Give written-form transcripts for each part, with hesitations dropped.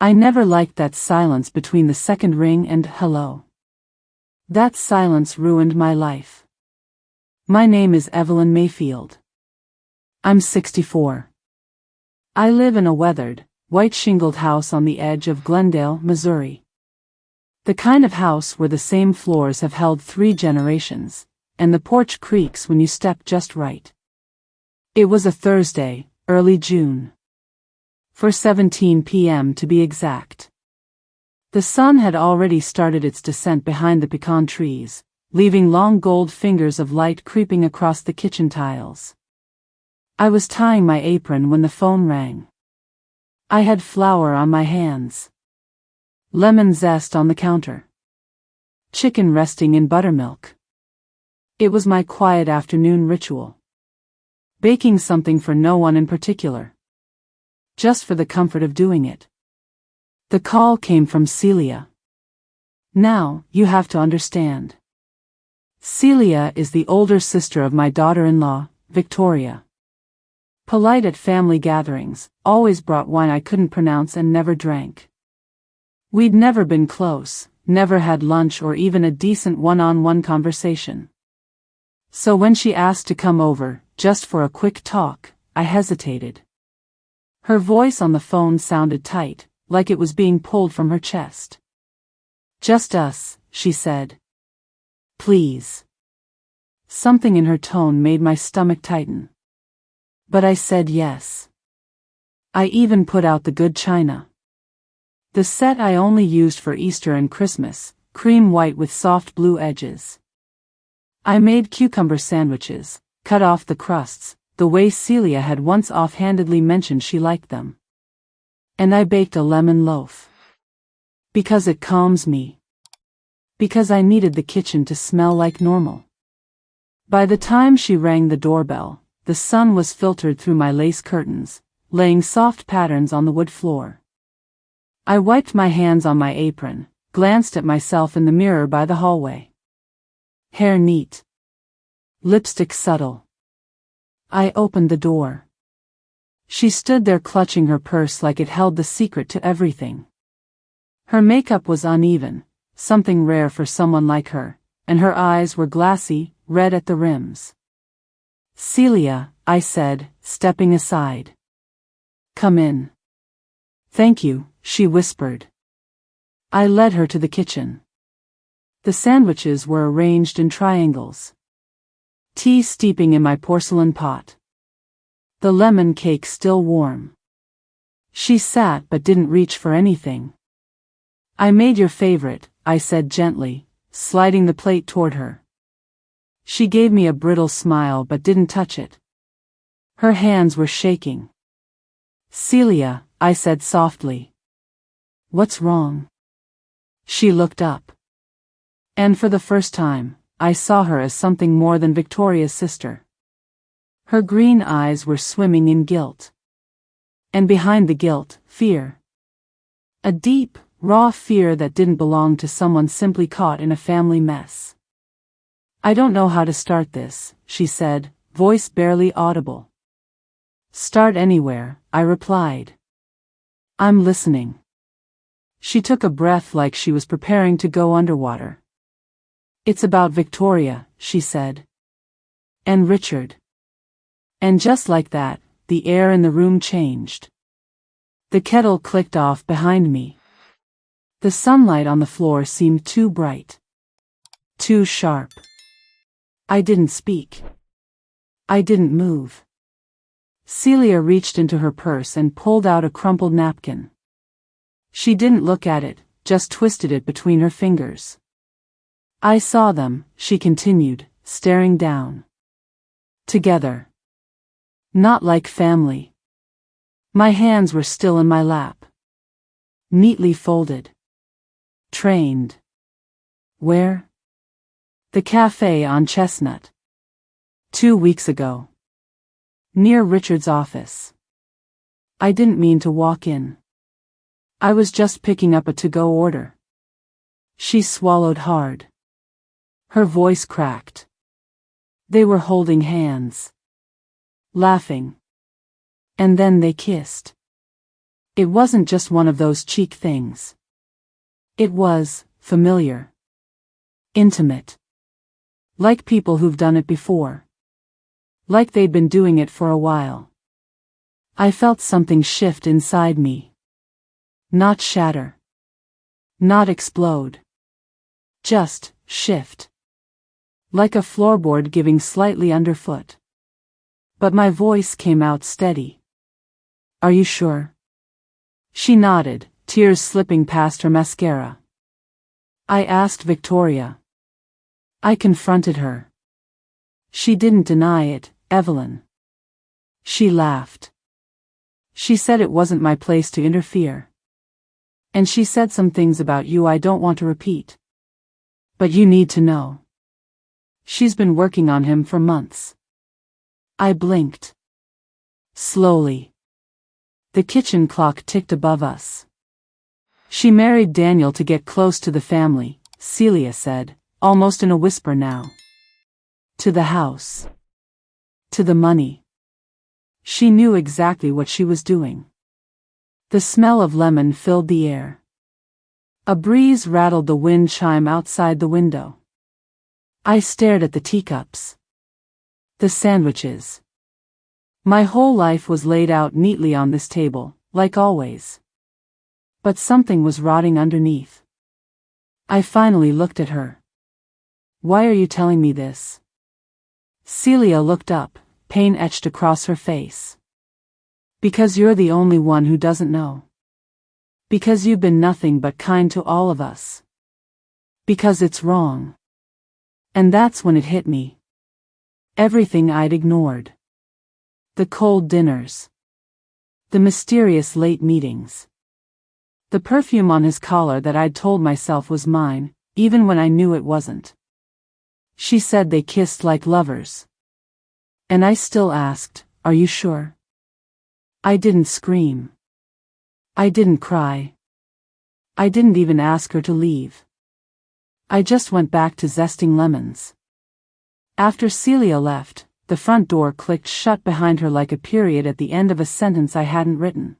I never liked that silence between the second ring and hello. That silence ruined my life. My name is Evelyn Mayfield. I'm 64. I live in a weathered, white-shingled house on the edge of Glendale, Missouri. The kind of house where the same floors have held 3 generations, and the porch creaks when you step just right. It was a Thursday, early June. 4:17 p.m. to be exact. The sun had already started its descent behind the pecan trees, leaving long gold fingers of light creeping across the kitchen tiles. I was tying my apron when the phone rang. I had flour on my hands. Lemon zest on the counter. Chicken resting in buttermilk. It was my quiet afternoon ritual. Baking something for no one in particular. Just for the comfort of doing it. The call came from Celia. Now, you have to understand. Celia is the older sister of my daughter-in-law, Victoria. Polite at family gatherings, always brought wine I couldn't pronounce and never drank. We'd never been close, never had lunch or even a decent one-on-one conversation. So when she asked to come over, just for a quick talk, I hesitated. Her voice on the phone sounded tight, like it was being pulled from her chest. Just us, she said. Please. Something in her tone made my stomach tighten. But I said yes. I even put out the good china. The set I only used for Easter and Christmas, cream white with soft blue edges. I made cucumber sandwiches, cut off the crusts, the way Celia had once offhandedly mentioned she liked them. And I baked a lemon loaf. Because it calms me. Because I needed the kitchen to smell like normal. By the time she rang the doorbell, the sun was filtered through my lace curtains, laying soft patterns on the wood floor. I wiped my hands on my apron, glanced at myself in the mirror by the hallway. Hair neat. Lipstick subtle. I opened the door. She stood there clutching her purse like it held the secret to everything. Her makeup was uneven, something rare for someone like her, and her eyes were glassy, red at the rims. Celia, I said, stepping aside. Come in. Thank you, she whispered. I led her to the kitchen. The sandwiches were arranged in triangles. Tea steeping in my porcelain pot. The lemon cake still warm. She sat but didn't reach for anything. I made your favorite, I said gently, sliding the plate toward her. She gave me a brittle smile but didn't touch it. Her hands were shaking. Celia, I said softly. What's wrong? She looked up. And for the first time, I saw her as something more than Victoria's sister. Her green eyes were swimming in guilt. And behind the guilt, fear. A deep, raw fear that didn't belong to someone simply caught in a family mess. I don't know how to start this, she said, voice barely audible. Start anywhere, I replied. I'm listening. She took a breath like she was preparing to go underwater. It's about Victoria, she said. And Richard. And just like that, the air in the room changed. The kettle clicked off behind me. The sunlight on the floor seemed too bright. Too sharp. I didn't speak. I didn't move. Celia reached into her purse and pulled out a crumpled napkin. She didn't look at it, just twisted it between her fingers. I saw them, she continued, staring down. Together. Not like family. My hands were still in my lap. Neatly folded. Trained. Where? The cafe on Chestnut. 2 weeks ago. Near Richard's office. I didn't mean to walk in. I was just picking up a to-go order. She swallowed hard. Her voice cracked. They were holding hands. Laughing. And then they kissed. It wasn't just one of those cheek things. It was familiar. Intimate. Like people who've done it before. Like they'd been doing it for a while. I felt something shift inside me. Not shatter. Not explode. Just shift. Like a floorboard giving slightly underfoot. But my voice came out steady. Are you sure? She nodded, tears slipping past her mascara. I asked Victoria. I confronted her. She didn't deny it, Evelyn. She laughed. She said it wasn't my place to interfere. And she said some things about you I don't want to repeat. But you need to know. She's been working on him for months. I blinked. Slowly. The kitchen clock ticked above us. She married Daniel to get close to the family, Celia said, almost in a whisper now. To the house. To the money. She knew exactly what she was doing. The smell of lemon filled the air. A breeze rattled the wind chime outside the window. I stared at the teacups. The sandwiches. My whole life was laid out neatly on this table, like always. But something was rotting underneath. I finally looked at her. Why are you telling me this? Celia looked up, pain etched across her face. Because you're the only one who doesn't know. Because you've been nothing but kind to all of us. Because it's wrong. And that's when it hit me. Everything I'd ignored. The cold dinners. The mysterious late meetings. The perfume on his collar that I'd told myself was mine, even when I knew it wasn't. She said they kissed like lovers. And I still asked, are you sure? I didn't scream. I didn't cry. I didn't even ask her to leave. I just went back to zesting lemons. After Celia left, the front door clicked shut behind her like a period at the end of a sentence I hadn't written.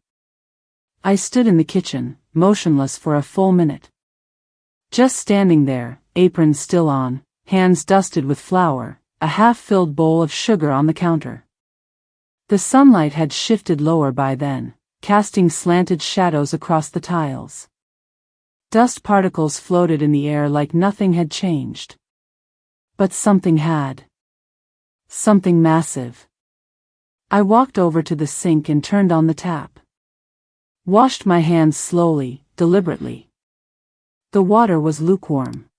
I stood in the kitchen, motionless for a full minute. Just standing there, apron still on, hands dusted with flour, a half-filled bowl of sugar on the counter. The sunlight had shifted lower by then, casting slanted shadows across the tiles. Dust particles floated in the air like nothing had changed. But something had. Something massive. I walked over to the sink and turned on the tap. Washed my hands slowly, deliberately. The water was lukewarm.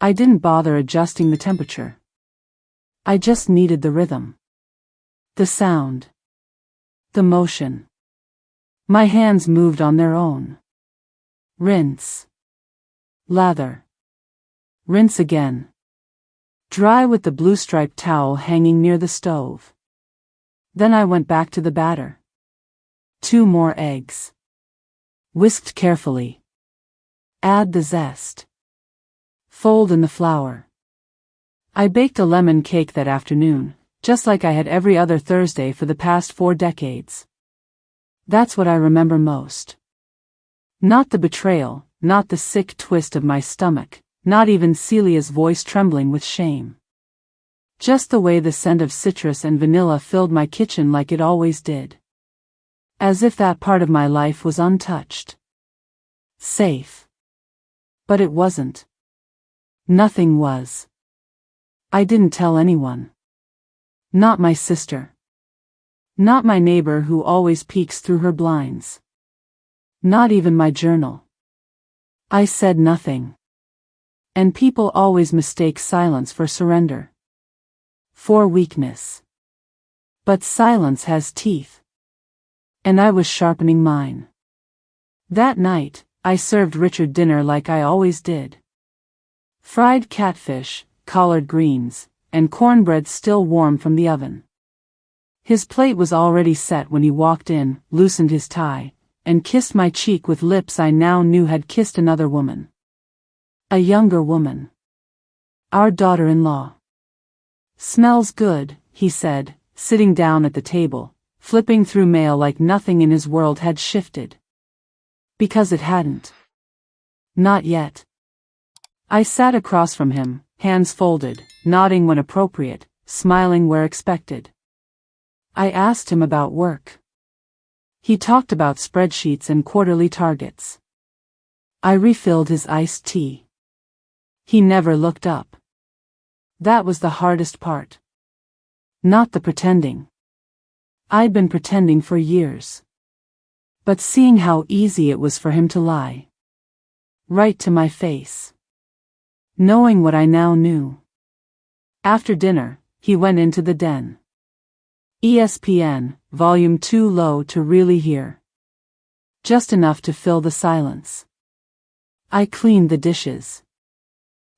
I didn't bother adjusting the temperature. I just needed the rhythm. The sound. The motion. My hands moved on their own. Rinse. Lather. Rinse again. Dry with the blue-striped towel hanging near the stove. Then I went back to the batter. 2 more eggs. Whisked carefully. Add the zest. Fold in the flour. I baked a lemon cake that afternoon, just like I had every other Thursday for the past 4 decades. That's what I remember most. Not the betrayal, not the sick twist of my stomach, not even Celia's voice trembling with shame. Just the way the scent of citrus and vanilla filled my kitchen like it always did. As if that part of my life was untouched. Safe. But it wasn't. Nothing was. I didn't tell anyone. Not my sister. Not my neighbor who always peeks through her blinds. Not even my journal. I said nothing. And people always mistake silence for surrender. For weakness. But silence has teeth. And I was sharpening mine. That night, I served Richard dinner like I always did. Fried catfish, collard greens, and cornbread still warm from the oven. His plate was already set when he walked in, loosened his tie, and kissed my cheek with lips I now knew had kissed another woman. A younger woman. Our daughter-in-law. Smells good, he said, sitting down at the table, flipping through mail like nothing in his world had shifted. Because it hadn't. Not yet. I sat across from him, hands folded, nodding when appropriate, smiling where expected. I asked him about work. He talked about spreadsheets and quarterly targets. I refilled his iced tea. He never looked up. That was the hardest part. Not the pretending. I'd been pretending for years. But seeing how easy it was for him to lie. Right to my face. Knowing what I now knew. After dinner, he went into the den. ESPN, volume too low to really hear. Just enough to fill the silence. I cleaned the dishes.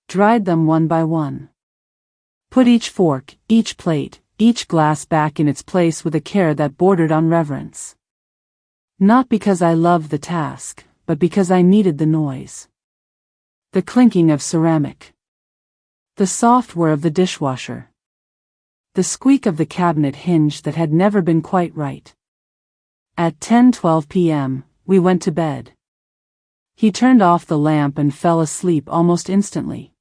Dried them one by one. Put each fork, each plate, each glass back in its place with a care that bordered on reverence. Not because I loved the task, but because I needed the noise. The clinking of ceramic. The soft whir of the dishwasher. The squeak of the cabinet hinge that had never been quite right. At 10:12 p.m., we went to bed. He turned off the lamp and fell asleep almost instantly.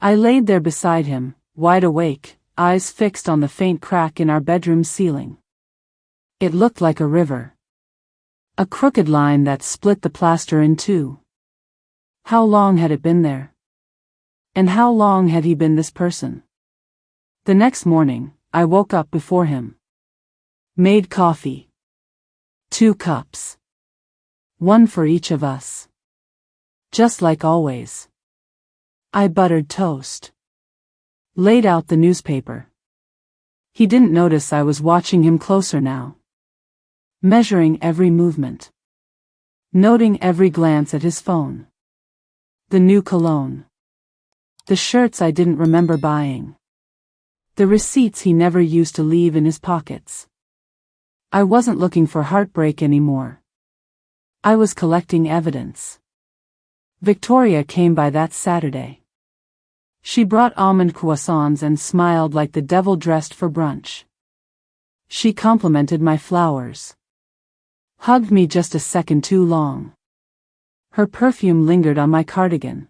I laid there beside him, wide awake, eyes fixed on the faint crack in our bedroom ceiling. It looked like a river. A crooked line that split the plaster in two. How long had it been there? And how long had he been this person? The next morning, I woke up before him. Made coffee. 2 cups. 1 for each of us. Just like always. I buttered toast. Laid out the newspaper. He didn't notice I was watching him closer now. Measuring every movement. Noting every glance at his phone. The new cologne. The shirts I didn't remember buying. The receipts he never used to leave in his pockets. I wasn't looking for heartbreak anymore. I was collecting evidence. Victoria came by that Saturday. She brought almond croissants and smiled like the devil dressed for brunch. She complimented my flowers. Hugged me just a second too long. Her perfume lingered on my cardigan.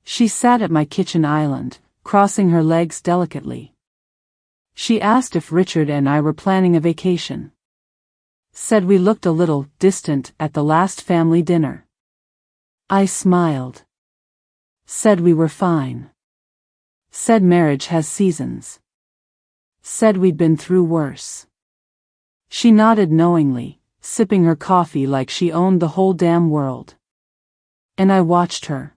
She sat at my kitchen island, crossing her legs delicately. She asked if Richard and I were planning a vacation. Said we looked a little distant at the last family dinner. I smiled. Said we were fine. Said marriage has seasons. Said we'd been through worse. She nodded knowingly, sipping her coffee like she owned the whole damn world. And I watched her.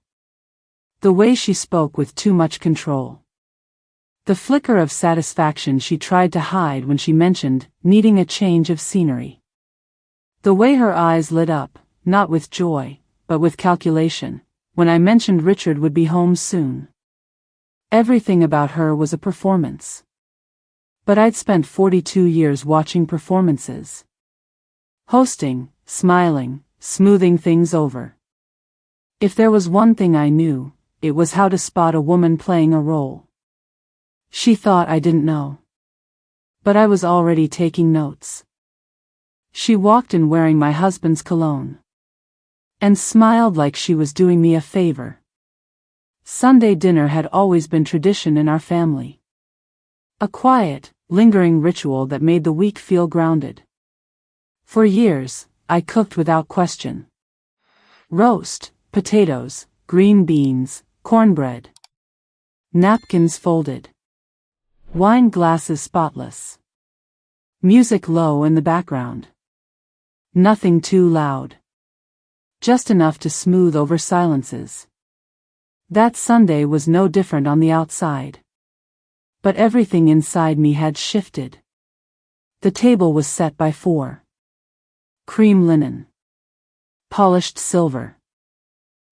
The way she spoke with too much control. The flicker of satisfaction she tried to hide when she mentioned needing a change of scenery. The way her eyes lit up, not with joy, but with calculation, when I mentioned Richard would be home soon. Everything about her was a performance. But I'd spent 42 years watching performances. Hosting, smiling, smoothing things over. If there was one thing I knew, it was how to spot a woman playing a role. She thought I didn't know. But I was already taking notes. She walked in wearing my husband's cologne. And smiled like she was doing me a favor. Sunday dinner had always been tradition in our family. A quiet, lingering ritual that made the week feel grounded. For years, I cooked without question. Roast, potatoes, green beans, cornbread. Napkins folded. Wine glasses spotless. Music low in the background. Nothing too loud. Just enough to smooth over silences. That Sunday was no different on the outside. But everything inside me had shifted. The table was set by 4. Cream linen. Polished silver.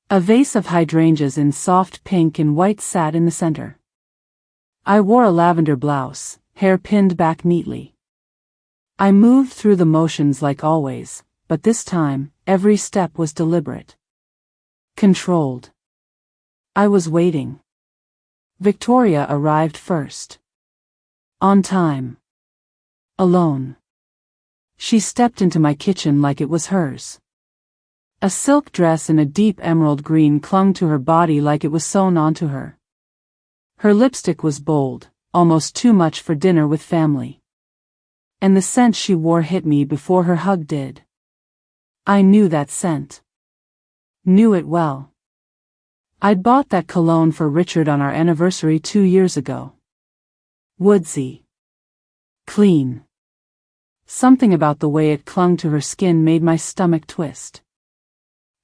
A vase of hydrangeas in soft pink and white sat in the center. I wore a lavender blouse, hair pinned back neatly. I moved through the motions like always, but this time, every step was deliberate. Controlled. I was waiting. Victoria arrived first. On time. Alone. She stepped into my kitchen like it was hers. A silk dress in a deep emerald green clung to her body like it was sewn onto her. Her lipstick was bold, almost too much for dinner with family. And the scent she wore hit me before her hug did. I knew that scent. Knew it well. I'd bought that cologne for Richard on our anniversary 2 years ago. Woodsy. Clean. Something about the way it clung to her skin made my stomach twist.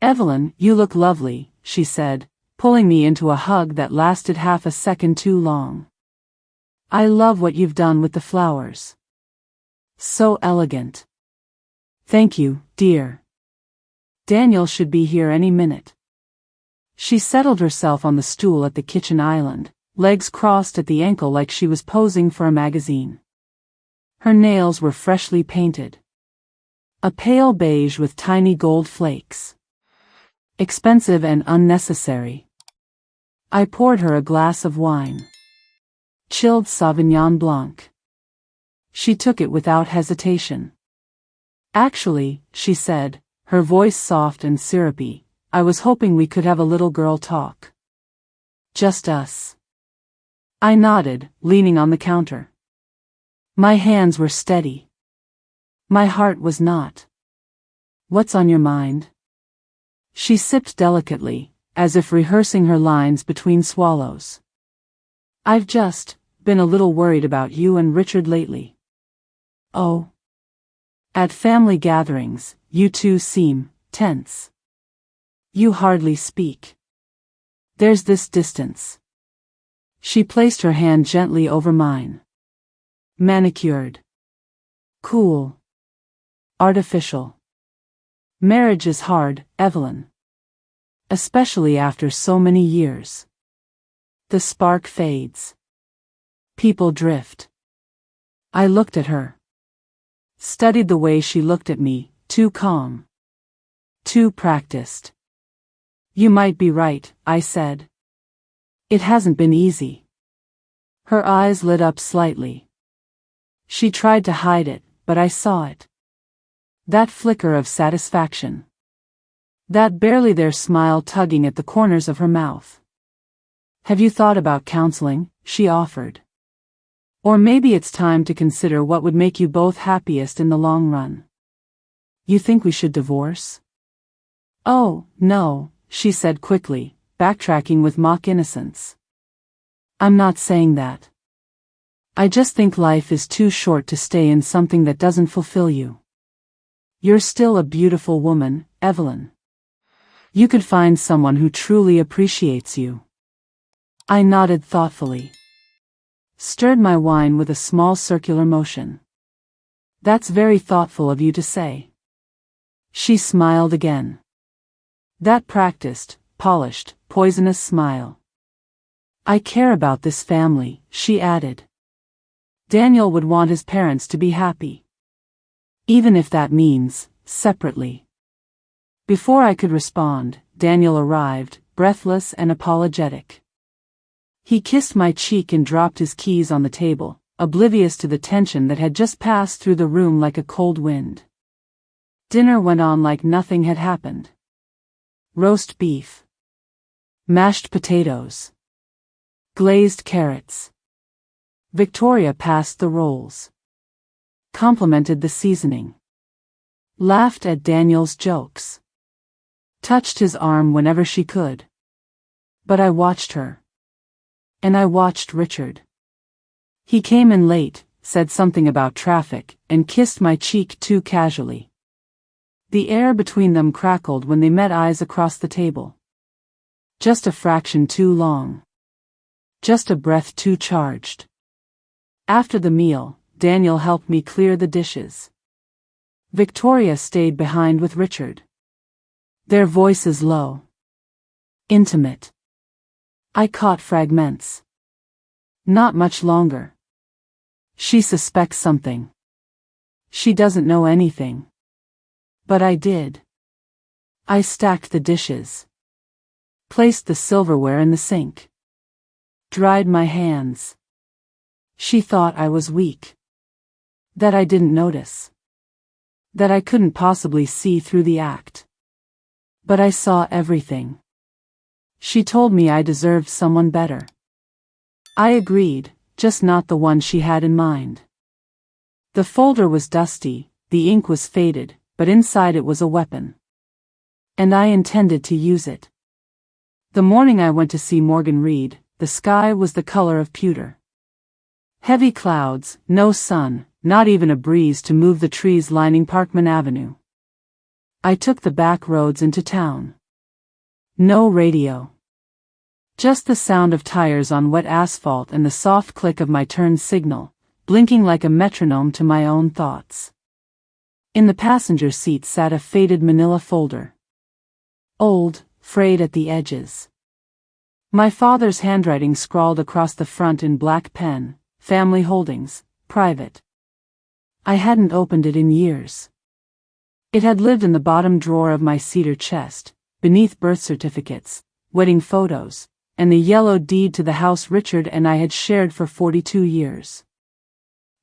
"Evelyn, you look lovely," she said, pulling me into a hug that lasted half a second too long. "I love what you've done with the flowers. So elegant." "Thank you, dear. Daniel should be here any minute." She settled herself on the stool at the kitchen island, legs crossed at the ankle like she was posing for a magazine. Her nails were freshly painted. A pale beige with tiny gold flakes. Expensive and unnecessary. I poured her a glass of wine. Chilled Sauvignon Blanc. She took it without hesitation. "Actually," she said, her voice soft and syrupy, "I was hoping we could have a little girl talk. Just us." I nodded, leaning on the counter. My hands were steady. My heart was not. "What's on your mind?" She sipped delicately, as if rehearsing her lines between swallows. "I've just been a little worried about you and Richard lately." "Oh." "At family gatherings, you two seem tense. You hardly speak. There's this distance." She placed her hand gently over mine. "Manicured. Cool. Artificial. Marriage is hard, Evelyn. Especially after so many years. The spark fades. People drift." I looked at her. Studied the way she looked at me, too calm. Too practiced. "You might be right," I said. "It hasn't been easy." Her eyes lit up slightly. She tried to hide it, but I saw it. That flicker of satisfaction. That barely there smile tugging at the corners of her mouth. "Have you thought about counseling?" she offered. "Or maybe it's time to consider what would make you both happiest in the long run. You think we should divorce?" "Oh, no," she said quickly, backtracking with mock innocence. "I'm not saying that. I just think life is too short to stay in something that doesn't fulfill you. You're still a beautiful woman, Evelyn. You could find someone who truly appreciates you." I nodded thoughtfully. Stirred my wine with a small circular motion. "That's very thoughtful of you to say." She smiled again. That practiced, polished, poisonous smile. "I care about this family," she added. "Daniel would want his parents to be happy. Even if that means, separately." Before I could respond, Daniel arrived, breathless and apologetic. He kissed my cheek and dropped his keys on the table, oblivious to the tension that had just passed through the room like a cold wind. Dinner went on like nothing had happened. Roast beef. Mashed potatoes. Glazed carrots. Victoria passed the rolls. Complimented the seasoning. Laughed at Daniel's jokes. Touched his arm whenever she could. But I watched her. And I watched Richard. He came in late, said something about traffic, and kissed my cheek too casually. The air between them crackled when they met eyes across the table. Just a fraction too long. Just a breath too charged. After the meal, Daniel helped me clear the dishes. Victoria stayed behind with Richard. Their voices low. Intimate. I caught fragments. Not much longer. She suspects something. She doesn't know anything. But I did. I stacked the dishes. Placed the silverware in the sink. Dried my hands. She thought I was weak. That I didn't notice. that I couldn't possibly see through the act. But I saw everything. She told me I deserved someone better. I agreed, just not the one she had in mind. The folder was dusty, the ink was faded, but inside it was a weapon. And I intended to use it. The morning I went to see Morgan Reed, the sky was the color of pewter. Heavy clouds, no sun, not even a breeze to move the trees lining Parkman Avenue. I took the back roads into town. No radio. Just the sound of tires on wet asphalt and the soft click of my turn signal, blinking like a metronome to my own thoughts. In the passenger seat sat a faded manila folder. Old, frayed at the edges. My father's handwriting scrawled across the front in black pen, family holdings, private. I hadn't opened it in years. It had lived in the bottom drawer of my cedar chest, beneath birth certificates, wedding photos, and the yellow deed to the house Richard and I had shared for 42 years.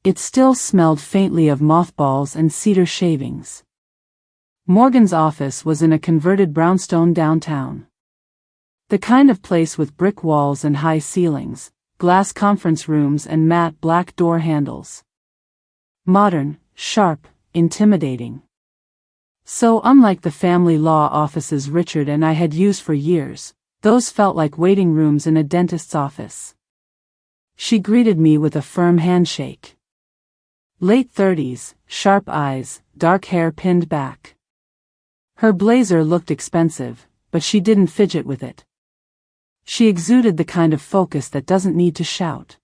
It still smelled faintly of mothballs and cedar shavings. Morgan's office was in a converted brownstone downtown. The kind of place with brick walls and high ceilings, glass conference rooms and matte black door handles. Modern, sharp, intimidating. So unlike the family law offices Richard and I had used for years, those felt like waiting rooms in a dentist's office. She greeted me with a firm handshake. Late 30s, sharp eyes, dark hair pinned back. Her blazer looked expensive, but she didn't fidget with it. She exuded the kind of focus that doesn't need to shout.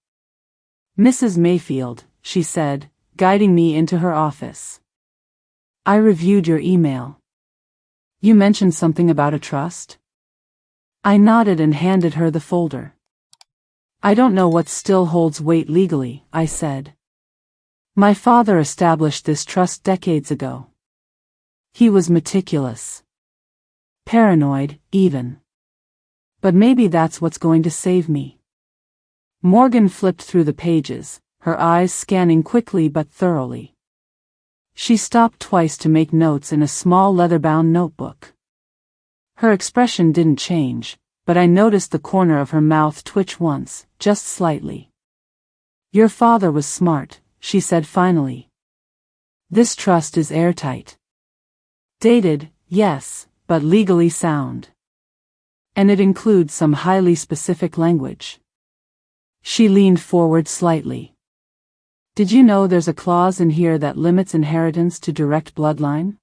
"Mrs. Mayfield," she said, guiding me into her office. "I reviewed your email. You mentioned something about a trust?" I nodded and handed her the folder. "I don't know what still holds weight legally," I said. "My father established this trust decades ago. He was meticulous. Paranoid, even. But maybe that's what's going to save me." Morgan flipped through the pages, her eyes scanning quickly but thoroughly. She stopped twice to make notes in a small leather-bound notebook. Her expression didn't change, but I noticed the corner of her mouth twitch once, just slightly. "Your father was smart," she said finally. "This trust is airtight. Dated, yes, but legally sound. And it includes some highly specific language." She leaned forward slightly. "Did you know there's a clause in here that limits inheritance to direct bloodline?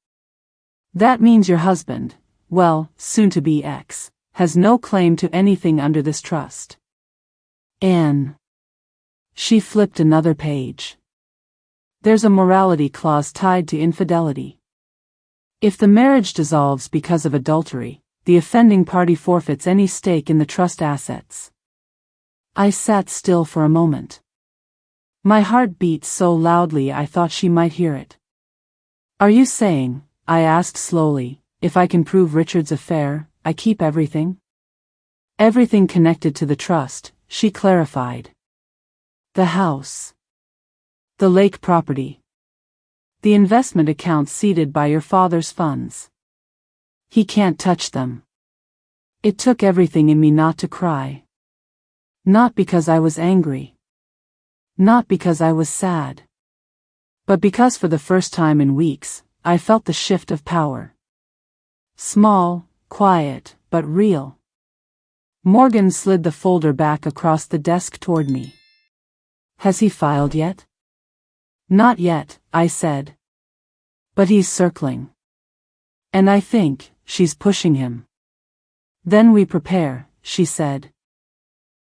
That means your husband, well, soon-to-be ex, has no claim to anything under this trust. And..." She flipped another page. "There's a morality clause tied to infidelity. If the marriage dissolves because of adultery, the offending party forfeits any stake in the trust assets." I sat still for a moment. My heart beat so loudly I thought she might hear it. "Are you saying," I asked slowly, "if I can prove Richard's affair, I keep everything?" "Everything connected to the trust," she clarified. "The house. The lake property. The investment account seeded by your father's funds. He can't touch them." It took everything in me not to cry. Not because I was angry. Not because I was sad. But because for the first time in weeks, I felt the shift of power. Small, quiet, but real. Morgan slid the folder back across the desk toward me. "Has he filed yet?" "Not yet," I said. "But he's circling. And I think she's pushing him." "Then we prepare," she said.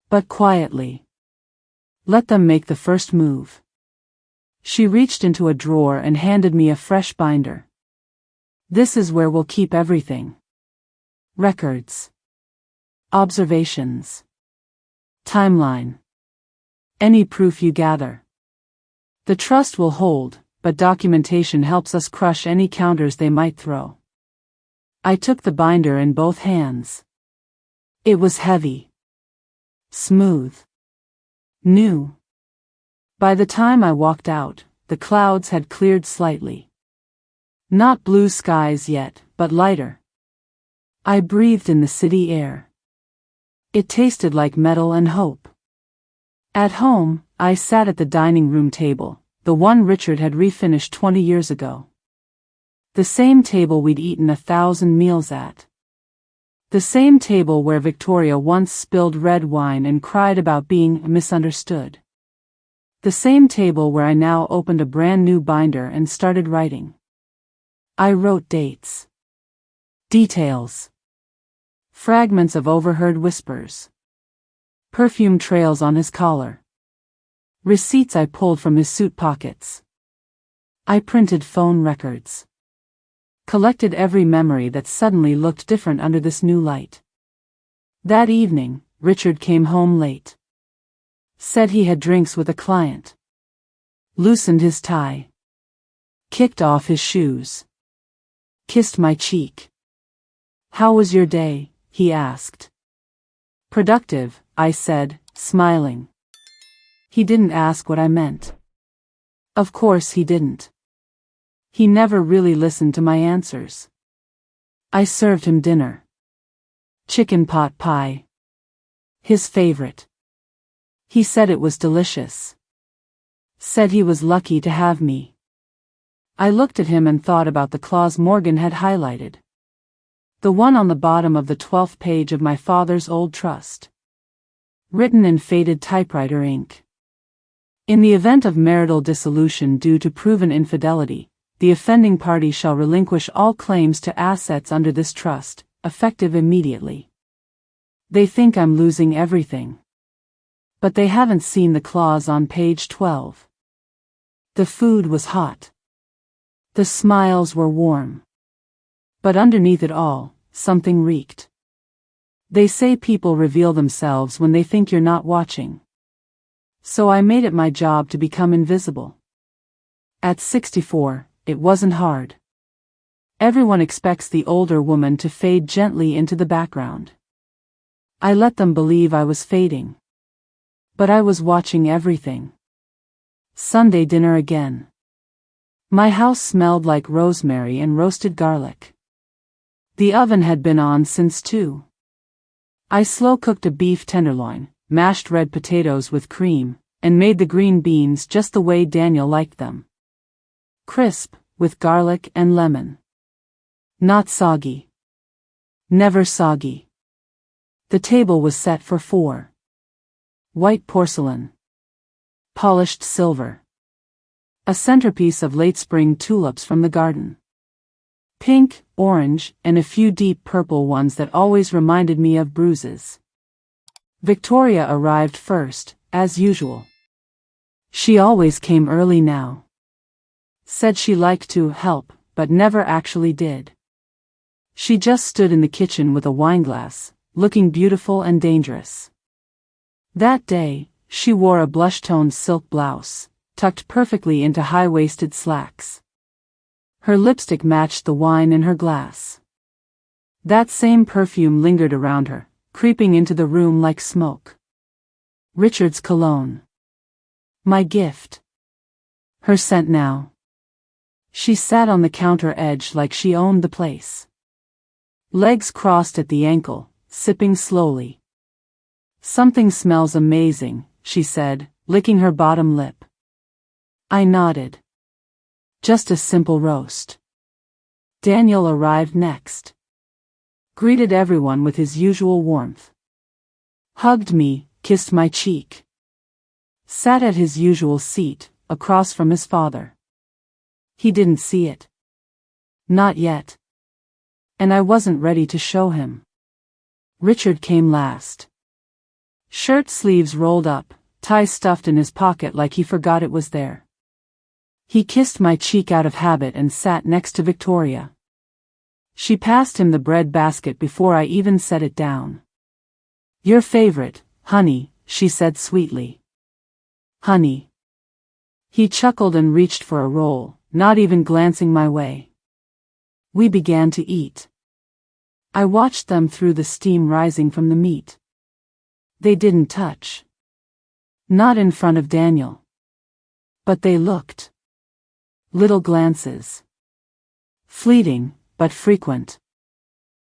"But quietly. Let them make the first move." She reached into a drawer and handed me a fresh binder. "This is where we'll keep everything. Records. Observations. Timeline. Any proof you gather. The trust will hold, but documentation helps us crush any counters they might throw." I took the binder in both hands. It was heavy. Smooth. New. By the time I walked out, the clouds had cleared slightly. Not blue skies yet, but lighter. I breathed in the city air. It tasted like metal and hope. At home, I sat at the dining room table, the one Richard had refinished 20 years ago. The same table we'd eaten 1,000 meals at. The same table where Victoria once spilled red wine and cried about being misunderstood. The same table where I now opened a brand new binder and started writing. I wrote dates. Details. Fragments of overheard whispers. Perfume trails on his collar. Receipts I pulled from his suit pockets. I printed phone records. Collected every memory that suddenly looked different under this new light. That evening, Richard came home late. Said he had drinks with a client. Loosened his tie. Kicked off his shoes. Kissed my cheek. "How was your day?" he asked. "Productive," I said, smiling. He didn't ask what I meant. Of course he didn't. He never really listened to my answers. I served him dinner. Chicken pot pie. His favorite. He said it was delicious. Said he was lucky to have me. I looked at him and thought about the clause Morgan had highlighted. The one on the bottom of the 12th page of my father's old trust. Written in faded typewriter ink. In the event of marital dissolution due to proven infidelity, the offending party shall relinquish all claims to assets under this trust, effective immediately. They think I'm losing everything. But they haven't seen the clause on page 12. The food was hot. The smiles were warm. But underneath it all, something reeked. They say people reveal themselves when they think you're not watching. So I made it my job to become invisible. At 64, it wasn't hard. Everyone expects the older woman to fade gently into the background. I let them believe I was fading. But I was watching everything. Sunday dinner again. My house smelled like rosemary and roasted garlic. The oven had been on since 2. I slow-cooked a beef tenderloin, mashed red potatoes with cream, and made the green beans just the way Daniel liked them. Crisp, with garlic and lemon. Not soggy. Never soggy. The table was set for 4. White porcelain. Polished silver. A centerpiece of late spring tulips from the garden. Pink, orange, and a few deep purple ones that always reminded me of bruises. Victoria arrived first, as usual. She always came early now. Said she liked to help, but never actually did. She just stood in the kitchen with a wineglass, looking beautiful and dangerous. That day, she wore a blush-toned silk blouse, tucked perfectly into high-waisted slacks. Her lipstick matched the wine in her glass. That same perfume lingered around her, creeping into the room like smoke. Richard's cologne. My gift. Her scent now. She sat on the counter edge like she owned the place. Legs crossed at the ankle, sipping slowly. "Something smells amazing," she said, licking her bottom lip. I nodded. Just a simple roast. Daniel arrived next. Greeted everyone with his usual warmth. Hugged me, kissed my cheek. Sat at his usual seat, across from his father. He didn't see it. Not yet. And I wasn't ready to show him. Richard came last. Shirt sleeves rolled up, tie stuffed in his pocket like he forgot it was there. He kissed my cheek out of habit and sat next to Victoria. She passed him the bread basket before I even set it down. "Your favorite, honey," she said sweetly. Honey. He chuckled and reached for a roll, not even glancing my way. We began to eat. I watched them through the steam rising from the meat. They didn't touch. Not in front of Daniel. But they looked. Little glances. Fleeting, but frequent.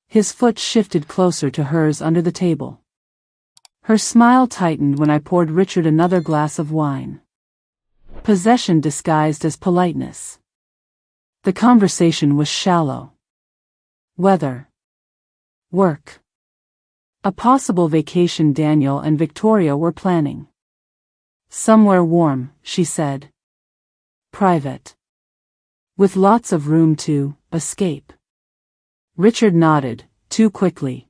His foot shifted closer to hers under the table. Her smile tightened when I poured Richard another glass of wine. Possession disguised as politeness. The conversation was shallow. Weather. Work. A possible vacation Daniel and Victoria were planning. Somewhere warm, she said. Private. With lots of room to escape. Richard nodded, too quickly.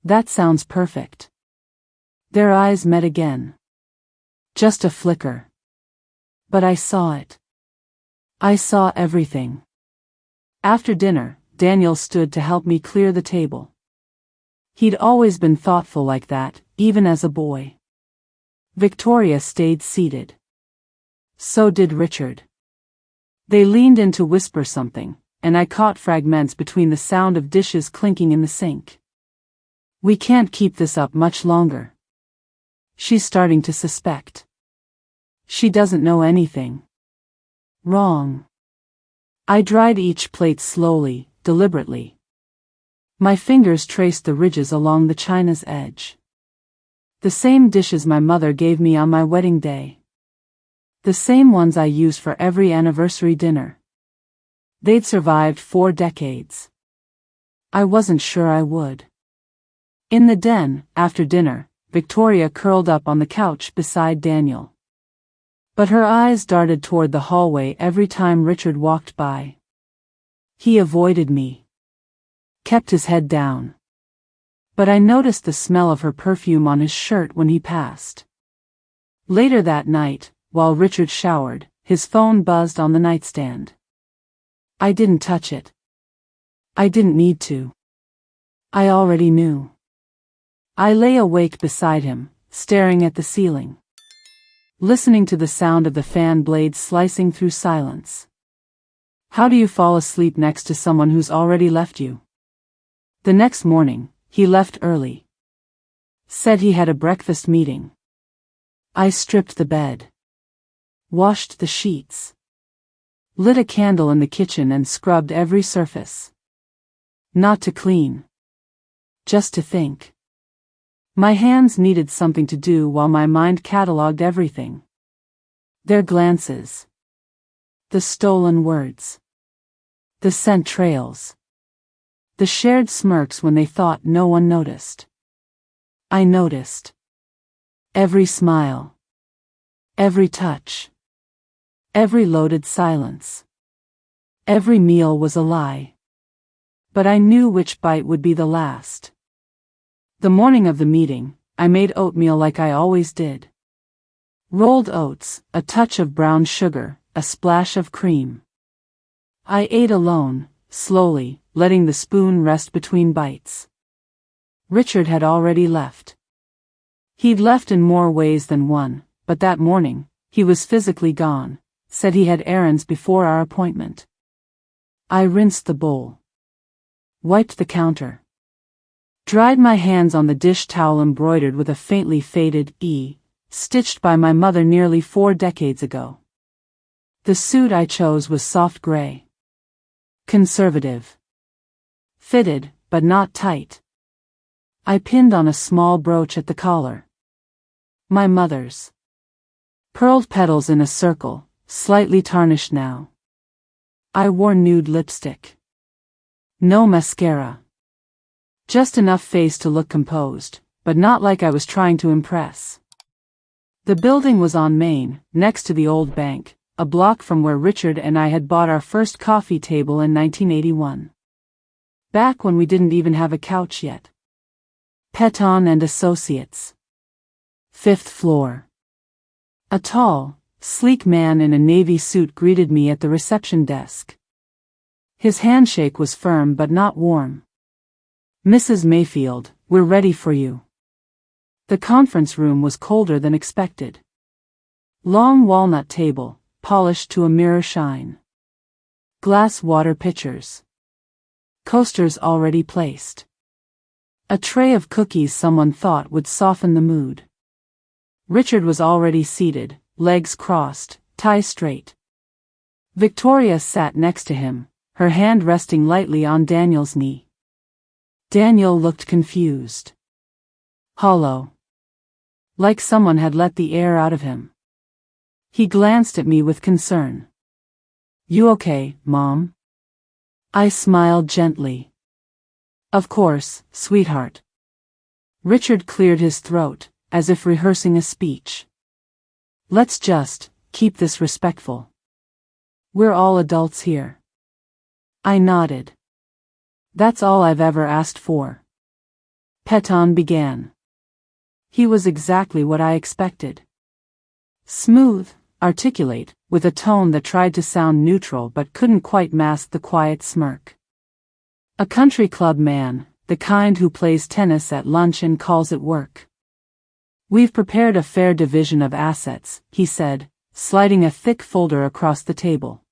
That sounds perfect. Their eyes met again. Just a flicker. But I saw it. I saw everything. After dinner, Daniel stood to help me clear the table. He'd always been thoughtful like that, even as a boy. Victoria stayed seated. So did Richard. They leaned in to whisper something, and I caught fragments between the sound of dishes clinking in the sink. We can't keep this up much longer. She's starting to suspect. She doesn't know anything. Wrong. I dried each plate slowly, deliberately. My fingers traced the ridges along the china's edge. The same dishes my mother gave me on my wedding day. The same ones I used for every anniversary dinner. They'd survived 4 decades. I wasn't sure I would. In the den, after dinner, Victoria curled up on the couch beside Daniel. But her eyes darted toward the hallway every time Richard walked by. He avoided me. Kept his head down. But I noticed the smell of her perfume on his shirt when he passed. Later that night, while Richard showered, his phone buzzed on the nightstand. I didn't touch it. I didn't need to. I already knew. I lay awake beside him, staring at the ceiling. Listening to the sound of the fan blades slicing through silence. How do you fall asleep next to someone who's already left you? The next morning, he left early. Said he had a breakfast meeting. I stripped the bed. Washed the sheets. Lit a candle in the kitchen and scrubbed every surface. Not to clean. Just to think. My hands needed something to do while my mind catalogued everything. Their glances. The stolen words. The scent trails. The shared smirks when they thought no one noticed. I noticed. Every smile. Every touch. Every loaded silence. Every meal was a lie. But I knew which bite would be the last. The morning of the meeting, I made oatmeal like I always did. Rolled oats, a touch of brown sugar, a splash of cream. I ate alone, slowly, letting the spoon rest between bites. Richard had already left. He'd left in more ways than one, but that morning, he was physically gone, said he had errands before our appointment. I rinsed the bowl. Wiped the counter. Dried my hands on the dish towel embroidered with a faintly faded E, stitched by my mother nearly 4 decades ago. The suit I chose was soft gray. Conservative. Fitted, but not tight. I pinned on a small brooch at the collar. My mother's. Pearled petals in a circle, slightly tarnished now. I wore nude lipstick. No mascara. Just enough face to look composed, but not like I was trying to impress. The building was on Main, next to the old bank, a block from where Richard and I had bought our first coffee table in 1981. Back when we didn't even have a couch yet. Peton and Associates. 5th floor. A tall, sleek man in a navy suit greeted me at the reception desk. His handshake was firm but not warm. Mrs. Mayfield, we're ready for you. The conference room was colder than expected. Long walnut table, polished to a mirror shine. Glass water pitchers. Coasters already placed. A tray of cookies someone thought would soften the mood. Richard was already seated, legs crossed, tie straight. Victoria sat next to him, her hand resting lightly on Daniel's knee. Daniel looked confused. Hollow. Like someone had let the air out of him. He glanced at me with concern. You okay, Mom? I smiled gently. Of course, sweetheart. Richard cleared his throat, as if rehearsing a speech. Let's just keep this respectful. We're all adults here. I nodded. That's all I've ever asked for. Peton began. He was exactly what I expected. Smooth, articulate, with a tone that tried to sound neutral but couldn't quite mask the quiet smirk. A country club man, the kind who plays tennis at lunch and calls it work. We've prepared a fair division of assets, he said, sliding a thick folder across the table.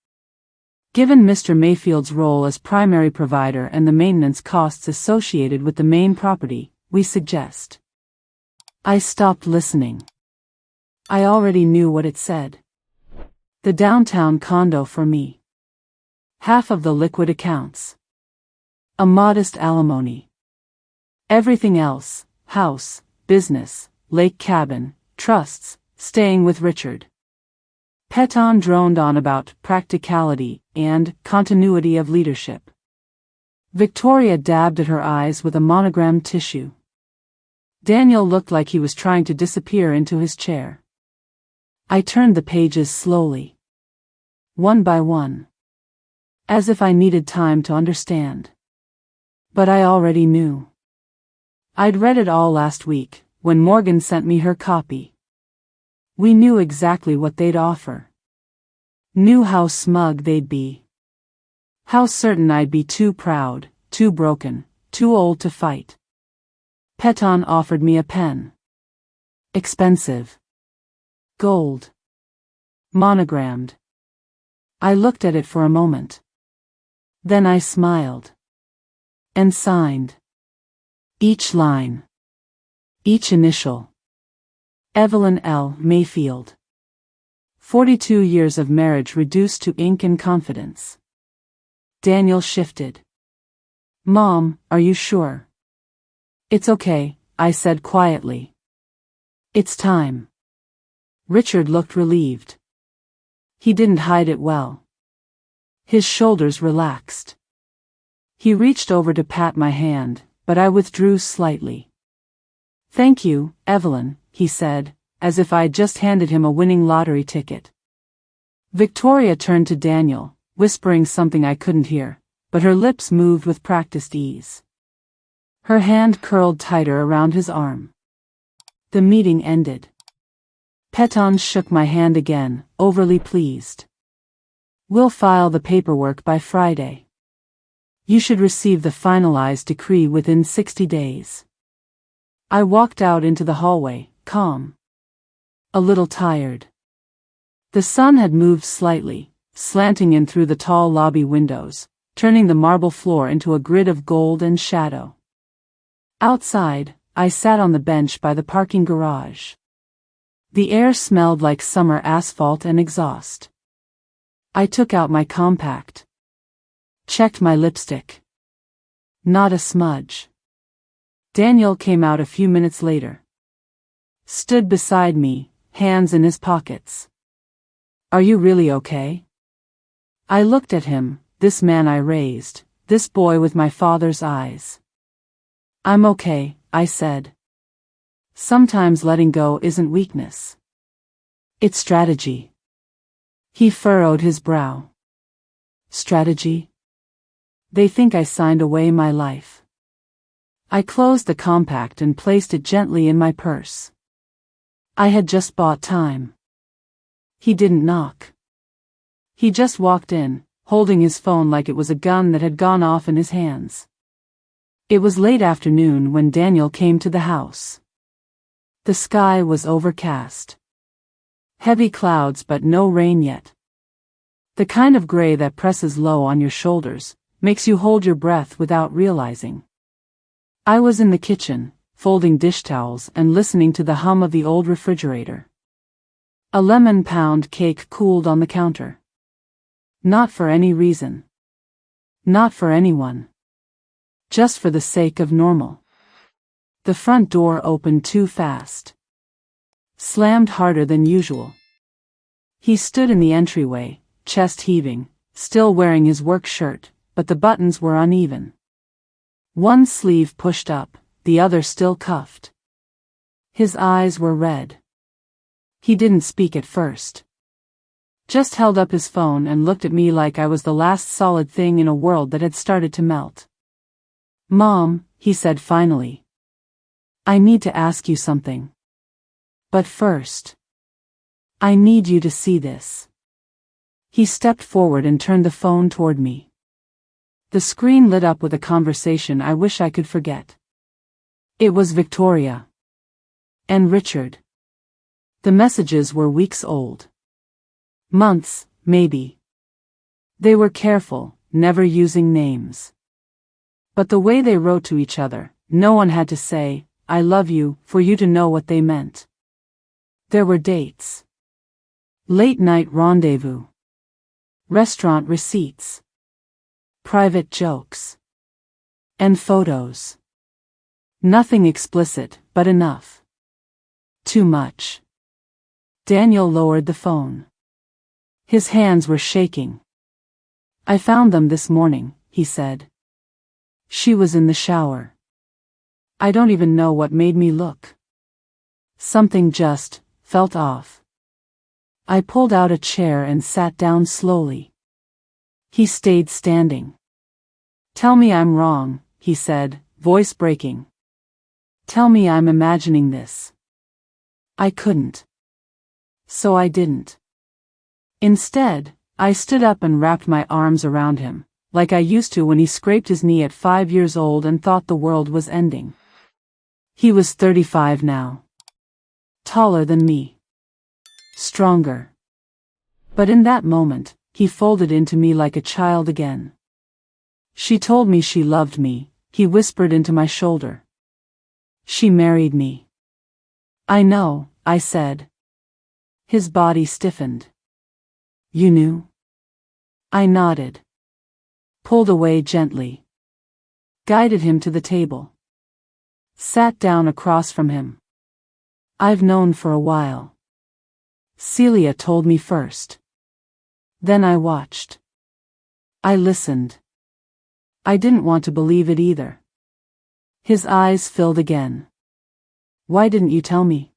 Given Mr. Mayfield's role as primary provider and the maintenance costs associated with the main property, we suggest. I stopped listening. I already knew what it said. The downtown condo for me. Half of the liquid accounts. A modest alimony. Everything else, house, business, lake cabin, trusts, staying with Richard. Peton droned on about practicality and continuity of leadership. Victoria dabbed at her eyes with a monogrammed tissue. Daniel looked like he was trying to disappear into his chair. I turned the pages slowly. One by one. As if I needed time to understand. But I already knew. I'd read it all last week, when Morgan sent me her copy. We knew exactly what they'd offer. Knew how smug they'd be. How certain I'd be too proud, too broken, too old to fight. Peton offered me a pen. Expensive. Gold. Monogrammed. I looked at it for a moment. Then I smiled. And signed. Each line. Each initial. Evelyn L. Mayfield. 42 years of marriage reduced to ink and confidence. Daniel shifted. Mom, are you sure? It's okay, I said quietly. It's time. Richard looked relieved. He didn't hide it well. His shoulders relaxed. He reached over to pat my hand, but I withdrew slightly. Thank you, Evelyn, he said, as if I'd just handed him a winning lottery ticket. Victoria turned to Daniel, whispering something I couldn't hear, but her lips moved with practiced ease. Her hand curled tighter around his arm. The meeting ended. Peton shook my hand again, overly pleased. We'll file the paperwork by Friday. You should receive the finalized decree within 60 days. I walked out into the hallway, calm. A little tired. The sun had moved slightly, slanting in through the tall lobby windows, turning the marble floor into a grid of gold and shadow. Outside, I sat on the bench by the parking garage. The air smelled like summer asphalt and exhaust. I took out my compact. Checked my lipstick. Not a smudge. Daniel came out a few minutes later. Stood beside me, hands in his pockets. Are you really okay? I looked at him, this man I raised, this boy with my father's eyes. I'm okay, I said. Sometimes letting go isn't weakness. It's strategy. He furrowed his brow. Strategy? They think I signed away my life. I closed the compact and placed it gently in my purse. I had just bought time. He didn't knock. He just walked in, holding his phone like it was a gun that had gone off in his hands. It was late afternoon when Daniel came to the house. The sky was overcast. Heavy clouds but no rain yet. The kind of gray that presses low on your shoulders, makes you hold your breath without realizing. I was in the kitchen, folding dish towels and listening to the hum of the old refrigerator. A lemon pound cake cooled on the counter. Not for any reason. Not for anyone. Just for the sake of normal. The front door opened too fast. Slammed harder than usual. He stood in the entryway, chest heaving, still wearing his work shirt, but the buttons were uneven. One sleeve pushed up, the other still cuffed. His eyes were red. He didn't speak at first. Just held up his phone and looked at me like I was the last solid thing in a world that had started to melt. "Mom," he said finally. "I need to ask you something. But first, I need you to see this." He stepped forward and turned the phone toward me. The screen lit up with a conversation I wish I could forget. It was Victoria. And Richard. The messages were weeks old. Months, maybe. They were careful, never using names. But the way they wrote to each other, no one had to say, "I love you," for you to know what they meant. There were dates. Late-night rendezvous. Restaurant receipts. Private jokes. And photos. Nothing explicit, but enough. Too much. Daniel lowered the phone. His hands were shaking. "I found them this morning," he said. "She was in the shower. I don't even know what made me look. Something just felt off." I pulled out a chair and sat down slowly. He stayed standing. "Tell me I'm wrong," he said, voice breaking. "Tell me I'm imagining this." I couldn't. So I didn't. Instead, I stood up and wrapped my arms around him, like I used to when he scraped his knee at 5 years old and thought the world was ending. He was 35 now. Taller than me. Stronger. But in that moment, he folded into me like a child again. "She told me she loved me," he whispered into my shoulder. "She married me." "I know," I said. His body stiffened. "You knew?" I nodded. Pulled away gently. Guided him to the table. Sat down across from him. "I've known for a while. Celia told me first. Then I watched. I listened. I didn't want to believe it either." His eyes filled again. "Why didn't you tell me?"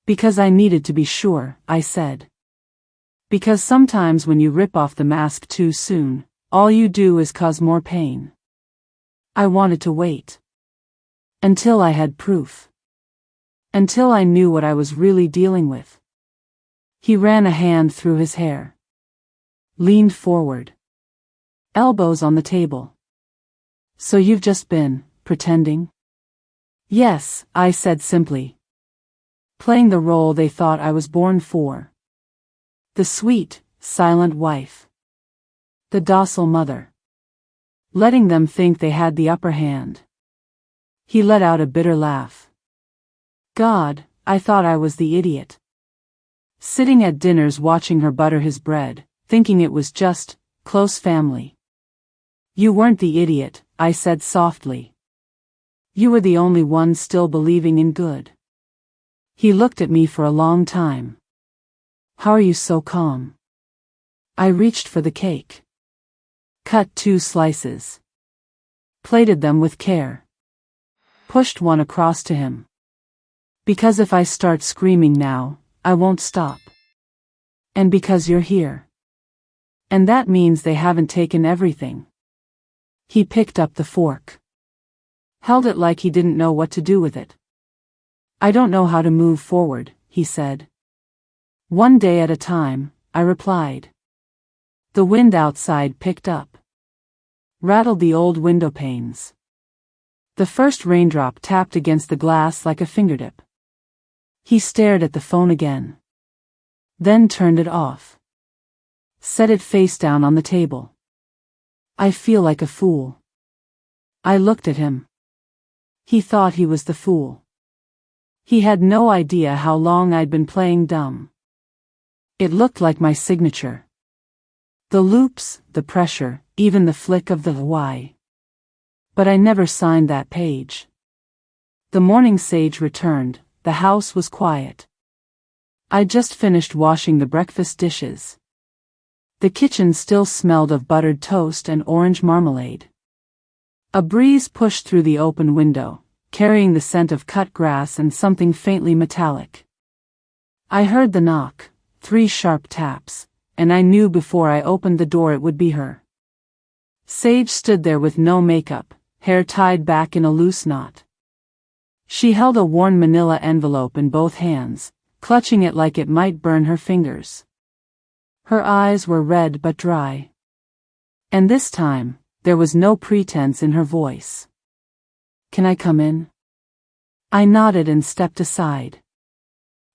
"Because I needed to be sure," I said. "Because sometimes when you rip off the mask too soon, all you do is cause more pain." I wanted to wait. Until I had proof. Until I knew what I was really dealing with. He ran a hand through his hair. Leaned forward. Elbows on the table. "So you've just been pretending?" "Yes," I said simply. Playing the role they thought I was born for. The sweet, silent wife. The docile mother. Letting them think they had the upper hand. He let out a bitter laugh. "God, I thought I was the idiot. Sitting at dinners watching her butter his bread, thinking it was just close family." "You weren't the idiot," I said softly. "You were the only one still believing in good." He looked at me for a long time. "How are you so calm?" I reached for the cake. Cut 2 slices. Plated them with care. Pushed one across to him. "Because if I start screaming now, I won't stop. And because you're here. And that means they haven't taken everything." He picked up the fork. Held it like he didn't know what to do with it. "I don't know how to move forward," he said. "One day at a time," I replied. The wind outside picked up. Rattled the old window panes. The first raindrop tapped against the glass like a fingertip. He stared at the phone again. Then turned it off. Set it face down on the table. "I feel like a fool." I looked at him. He thought he was the fool. He had no idea how long I'd been playing dumb. It looked like my signature. The loops, the pressure, even the flick of the Y. But I never signed that page. The morning Sage returned. The house was quiet. I'd just finished washing the breakfast dishes. The kitchen still smelled of buttered toast and orange marmalade. A breeze pushed through the open window, carrying the scent of cut grass and something faintly metallic. I heard the knock, 3 sharp taps, and I knew before I opened the door it would be her. Sage stood there with no makeup, hair tied back in a loose knot. She held a worn manila envelope in both hands, clutching it like it might burn her fingers. Her eyes were red but dry. And this time, there was no pretense in her voice. "Can I come in?" I nodded and stepped aside.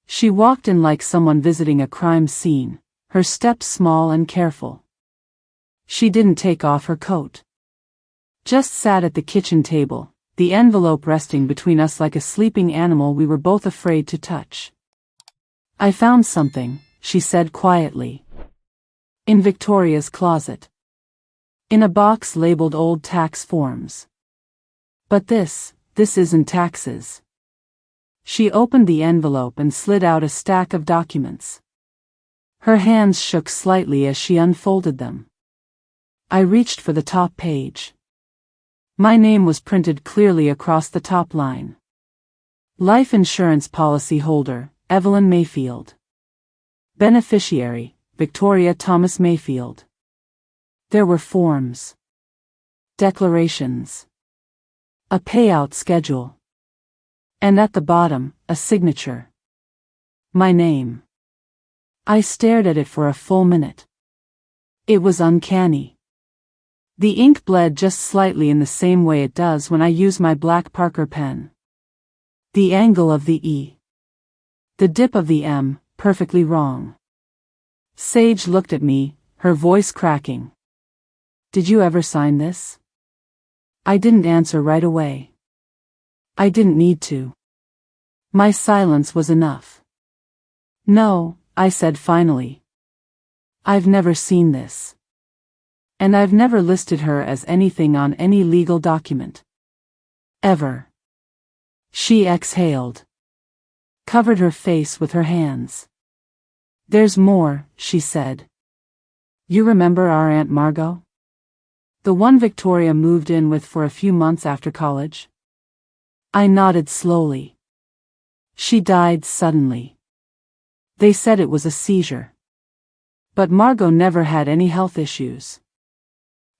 She walked in like someone visiting a crime scene, her steps small and careful. She didn't take off her coat. Just sat at the kitchen table, the envelope resting between us like a sleeping animal we were both afraid to touch. "I found something," she said quietly. "In Victoria's closet. In a box labeled old tax forms. But this isn't taxes." She opened the envelope and slid out a stack of documents. Her hands shook slightly as she unfolded them. I reached for the top page. My name was printed clearly across the top line. Life insurance policy holder, Evelyn Mayfield. Beneficiary, Victoria Thomas Mayfield. There were forms. Declarations. A payout schedule. And at the bottom, a signature. My name. I stared at it for a full minute. It was uncanny. The ink bled just slightly in the same way it does when I use my black Parker pen. The angle of the E. The dip of the M, perfectly wrong. Sage looked at me, her voice cracking. "Did you ever sign this?" I didn't answer right away. I didn't need to. My silence was enough. "No," I said finally. "I've never seen this. And I've never listed her as anything on any legal document. Ever." She exhaled. Covered her face with her hands. "There's more," she said. "You remember our Aunt Margot? The one Victoria moved in with for a few months after college?" I nodded slowly. "She died suddenly. They said it was a seizure. But Margot never had any health issues.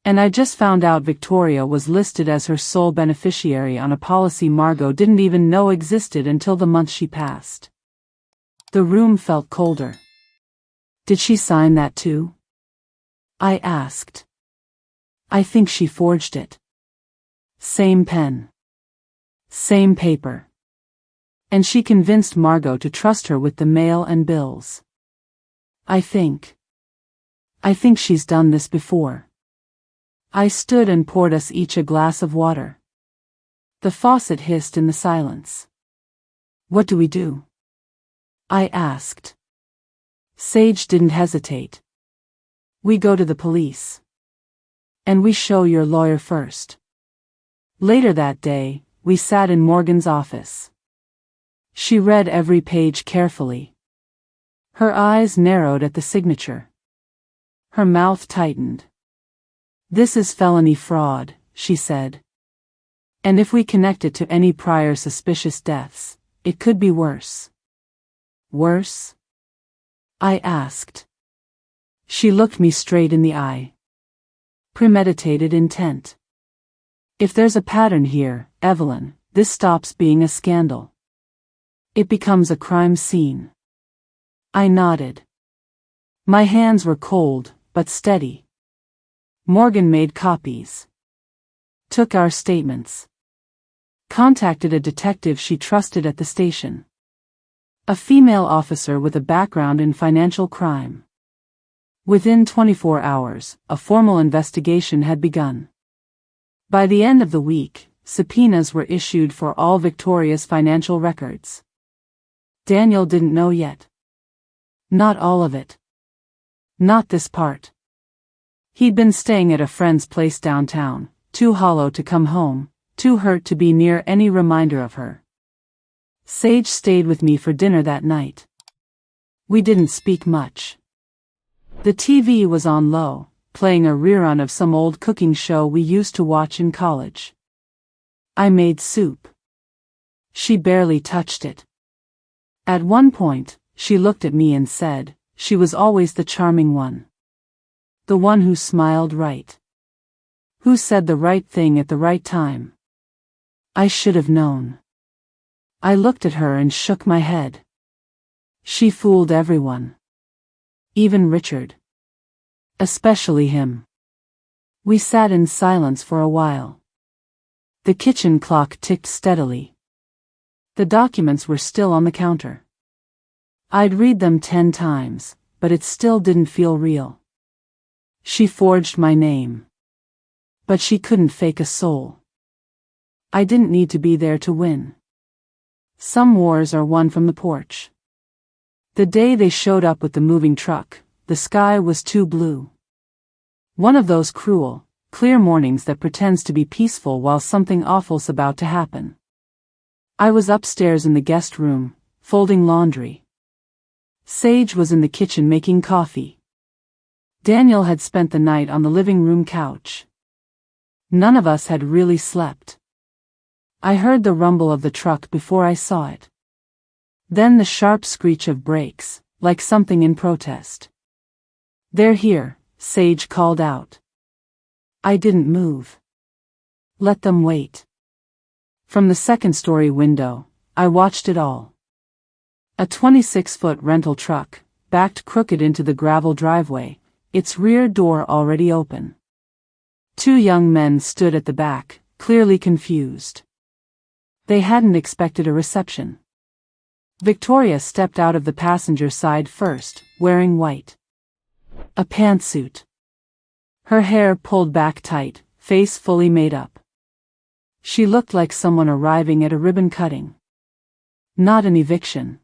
And I just found out Victoria was listed as her sole beneficiary on a policy Margot didn't even know existed until the month she passed." The room felt colder. "Did she sign that too?" I asked. "I think she forged it. Same pen. Same paper. And she convinced Margot to trust her with the mail and bills. I think she's done this before." I stood and poured us each a glass of water. The faucet hissed in the silence. "What do we do?" I asked. Sage didn't hesitate. "We go to the police. And we show your lawyer first." Later that day, we sat in Morgan's office. She read every page carefully. Her eyes narrowed at the signature. Her mouth tightened. "This is felony fraud," she said. "And if we connect it to any prior suspicious deaths, it could be worse." "Worse?" I asked. She looked me straight in the eye. Premeditated intent. "If there's a pattern here, Evelyn, this stops being a scandal. It becomes a crime scene." I nodded. My hands were cold, but steady. Morgan made copies. Took our statements. Contacted a detective she trusted at the station. A female officer with a background in financial crime. Within 24 hours, a formal investigation had begun. By the end of the week, subpoenas were issued for all Victoria's financial records. Daniel didn't know yet. Not all of it. Not this part. He'd been staying at a friend's place downtown, too hollow to come home, too hurt to be near any reminder of her. Sage stayed with me for dinner that night. We didn't speak much. The TV was on low, playing a rerun of some old cooking show we used to watch in college. I made soup. She barely touched it. At one point, she looked at me and said, she was always the charming one. The one who smiled right. Who said the right thing at the right time. I should have known. I looked at her and shook my head. She fooled everyone. Even Richard. Especially him. We sat in silence for a while. The kitchen clock ticked steadily. The documents were still on the counter. I'd read them 10 times, but it still didn't feel real. She forged my name. But she couldn't fake a soul. I didn't need to be there to win. Some wars are won from the porch. The day they showed up with the moving truck, the sky was too blue. One of those cruel, clear mornings that pretends to be peaceful while something awful's about to happen. I was upstairs in the guest room, folding laundry. Sage was in the kitchen making coffee. Daniel had spent the night on the living room couch. None of us had really slept. I heard the rumble of the truck before I saw it. Then the sharp screech of brakes, like something in protest. "They're here," Sage called out. I didn't move. Let them wait. From the second-story window, I watched it all. A 26-foot rental truck, backed crooked into the gravel driveway, its rear door already open. 2 young men stood at the back, clearly confused. They hadn't expected a reception. Victoria stepped out of the passenger side first, wearing white. A pantsuit. Her hair pulled back tight, face fully made up. She looked like someone arriving at a ribbon cutting. Not an eviction.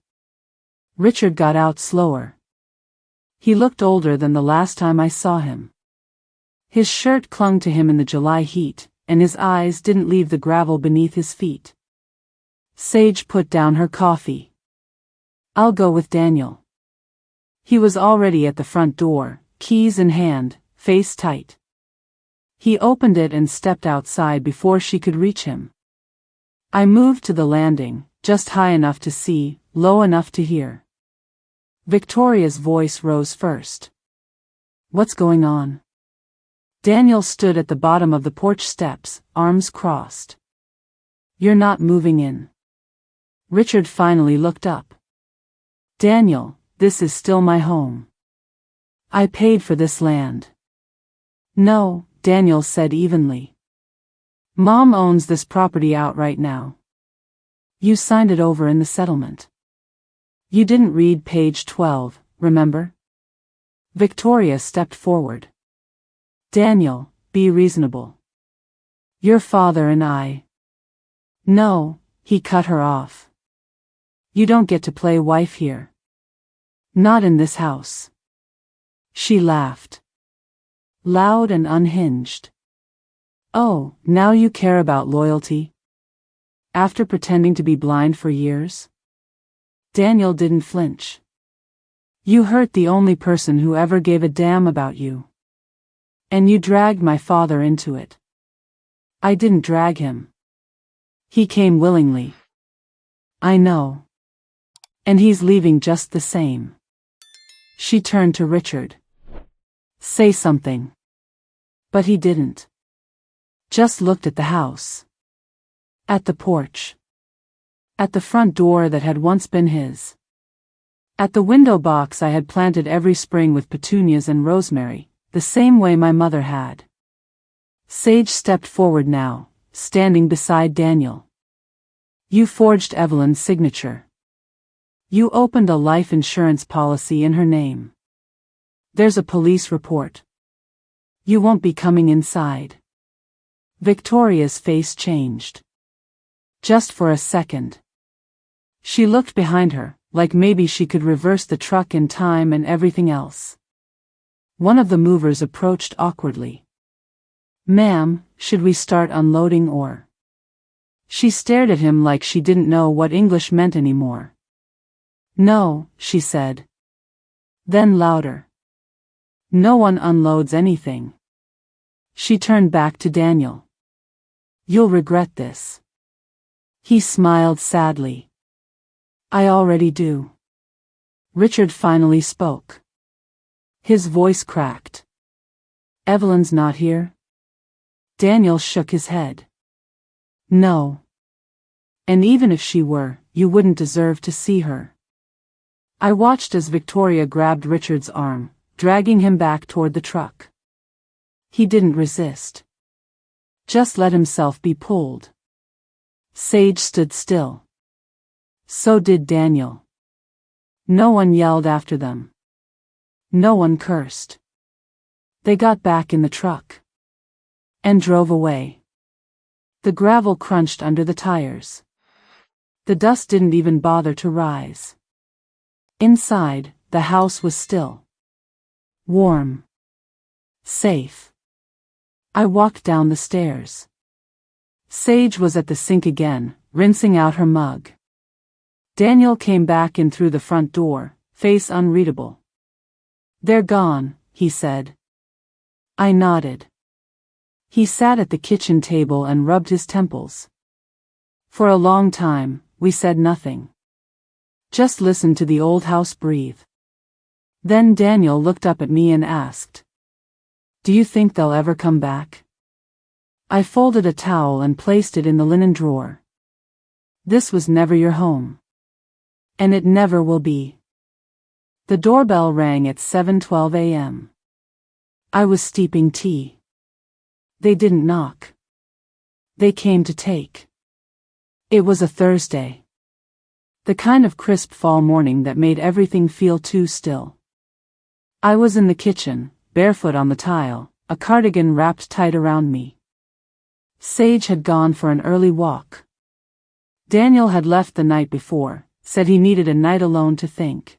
Richard got out slower. He looked older than the last time I saw him. His shirt clung to him in the July heat, and his eyes didn't leave the gravel beneath his feet. Sage put down her coffee. "I'll go with Daniel." He was already at the front door, keys in hand, face tight. He opened it and stepped outside before she could reach him. I moved to the landing, just high enough to see, low enough to hear. Victoria's voice rose first. "What's going on?" Daniel stood at the bottom of the porch steps, arms crossed. "You're not moving in." Richard finally looked up. "Daniel, this is still my home. I paid for this land." "No," Daniel said evenly. "Mom owns this property outright now. You signed it over in the settlement. You didn't read page 12, remember?" Victoria stepped forward. "Daniel, be reasonable. Your father and I—" "No," he cut her off. "You don't get to play wife here. Not in this house." She laughed. Loud and unhinged. "Oh, now you care about loyalty? After pretending to be blind for years?" Daniel didn't flinch. "You hurt the only person who ever gave a damn about you. And you dragged my father into it." "I didn't drag him. He came willingly." "I know. And he's leaving just the same." She turned to Richard. "Say something." But he didn't. Just looked at the house. At the porch. At the front door that had once been his. At the window box I had planted every spring with petunias and rosemary, the same way my mother had. Sage stepped forward now, standing beside Daniel. "You forged Evelyn's signature. You opened a life insurance policy in her name. There's a police report. You won't be coming inside." Victoria's face changed. Just for a second. She looked behind her, like maybe she could reverse the truck in time and everything else. One of the movers approached awkwardly. "Ma'am, should we start unloading or?" She stared at him like she didn't know what English meant anymore. "No," she said. Then louder. "No one unloads anything." She turned back to Daniel. "You'll regret this." He smiled sadly. "I already do." Richard finally spoke. His voice cracked. "Evelyn's not here?" Daniel shook his head. "No. And even if she were, you wouldn't deserve to see her." I watched as Victoria grabbed Richard's arm, dragging him back toward the truck. He didn't resist. Just let himself be pulled. Sage stood still. So did Daniel. No one yelled after them. No one cursed. They got back in the truck and drove away. The gravel crunched under the tires. The dust didn't even bother to rise. Inside, the house was still. Warm. Safe. I walked down the stairs. Sage was at the sink again, rinsing out her mug. Daniel came back in through the front door, face unreadable. "They're gone," he said. I nodded. He sat at the kitchen table and rubbed his temples. For a long time, we said nothing. Just listened to the old house breathe. Then Daniel looked up at me and asked, "Do you think they'll ever come back?" I folded a towel and placed it in the linen drawer. This was never your home. And it never will be. The doorbell rang at 7:12 a.m. I was steeping tea. They didn't knock. They came to take. It was a Thursday. The kind of crisp fall morning that made everything feel too still. I was in the kitchen, barefoot on the tile, a cardigan wrapped tight around me. Sage had gone for an early walk. Daniel had left the night before, said he needed a night alone to think.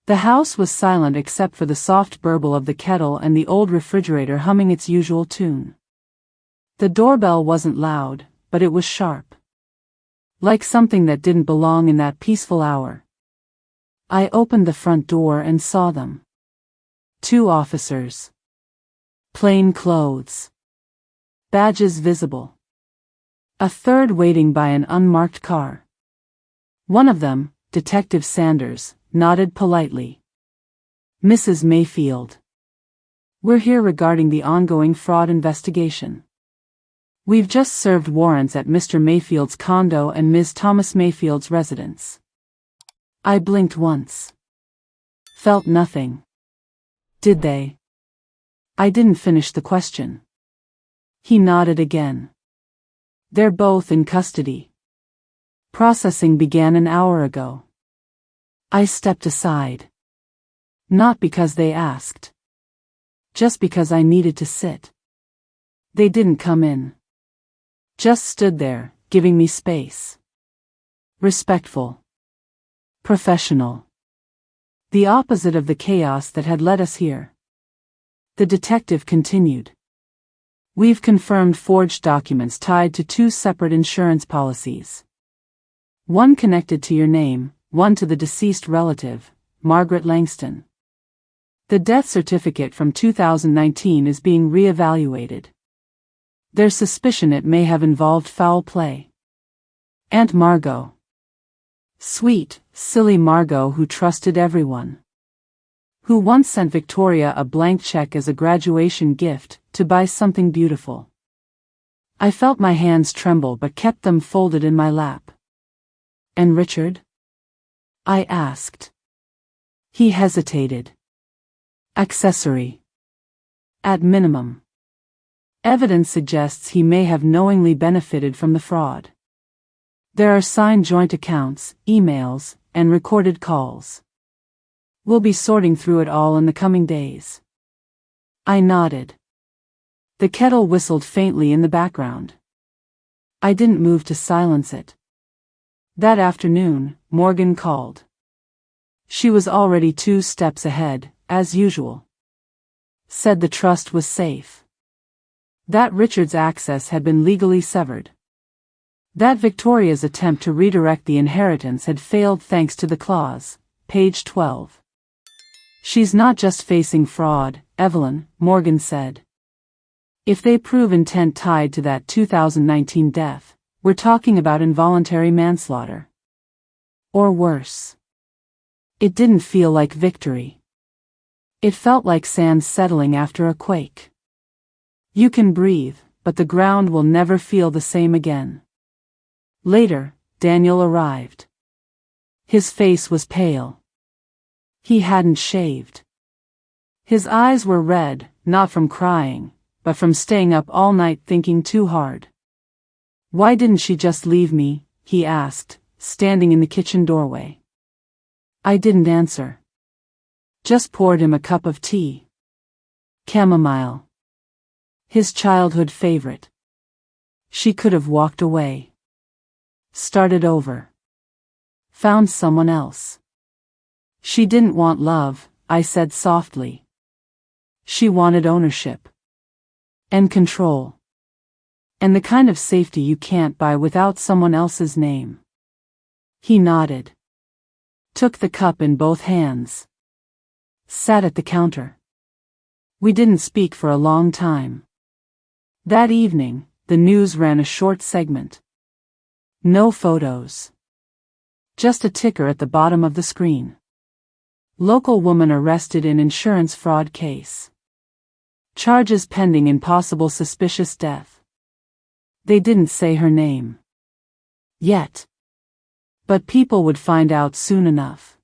The house was silent except for the soft burble of the kettle and the old refrigerator humming its usual tune. The doorbell wasn't loud, but it was sharp. Like something that didn't belong in that peaceful hour. I opened the front door and saw them. 2 officers. Plain clothes. Badges visible. A third waiting by an unmarked car. One of them, Detective Sanders, nodded politely. "Mrs. Mayfield. We're here regarding the ongoing fraud investigation. We've just served warrants at Mr. Mayfield's condo and Ms. Thomas Mayfield's residence." I blinked once. Felt nothing. Did they? I didn't finish the question. He nodded again. "They're both in custody. Processing began an hour ago." I stepped aside. Not because they asked. Just because I needed to sit. They didn't come in. Just stood there, giving me space. Respectful. Professional. The opposite of the chaos that had led us here. The detective continued. "We've confirmed forged documents tied to 2 separate insurance policies. One connected to your name, one to the deceased relative, Margaret Langston. The death certificate from 2019 is being re-evaluated. There's suspicion it may have involved foul play. Aunt Margot. Sweet, silly Margot who trusted everyone. Who once sent Victoria a blank check as a graduation gift to buy something beautiful. I felt my hands tremble but kept them folded in my lap. And Richard? I asked. He hesitated. Accessory. At minimum. Evidence suggests he may have knowingly benefited from the fraud. There are signed joint accounts, emails, and recorded calls. We'll be sorting through it all in the coming days. I nodded. The kettle whistled faintly in the background. I didn't move to silence it. That afternoon, Morgan called. She was already 2 steps ahead, as usual. Said the trust was safe. That Richard's access had been legally severed. That Victoria's attempt to redirect the inheritance had failed thanks to the clause. Page 12. She's not just facing fraud, Evelyn, Morgan said. If they prove intent tied to that 2019 death, we're talking about involuntary manslaughter. Or worse. It didn't feel like victory. It felt like sand settling after a quake. You can breathe, but the ground will never feel the same again. Later, Daniel arrived. His face was pale. He hadn't shaved. His eyes were red, not from crying, but from staying up all night thinking too hard. Why didn't she just leave me? He asked, standing in the kitchen doorway. I didn't answer. Just poured him a cup of tea. Chamomile. His childhood favorite. She could have walked away. Started over. Found someone else. She didn't want love, I said softly. She wanted ownership. And control. And the kind of safety you can't buy without someone else's name. He nodded. Took the cup in both hands. Sat at the counter. We didn't speak for a long time. That evening, the news ran a short segment. No photos. Just a ticker at the bottom of the screen. Local woman arrested in insurance fraud case. Charges pending in possible suspicious death. They didn't say her name. Yet. But people would find out soon enough.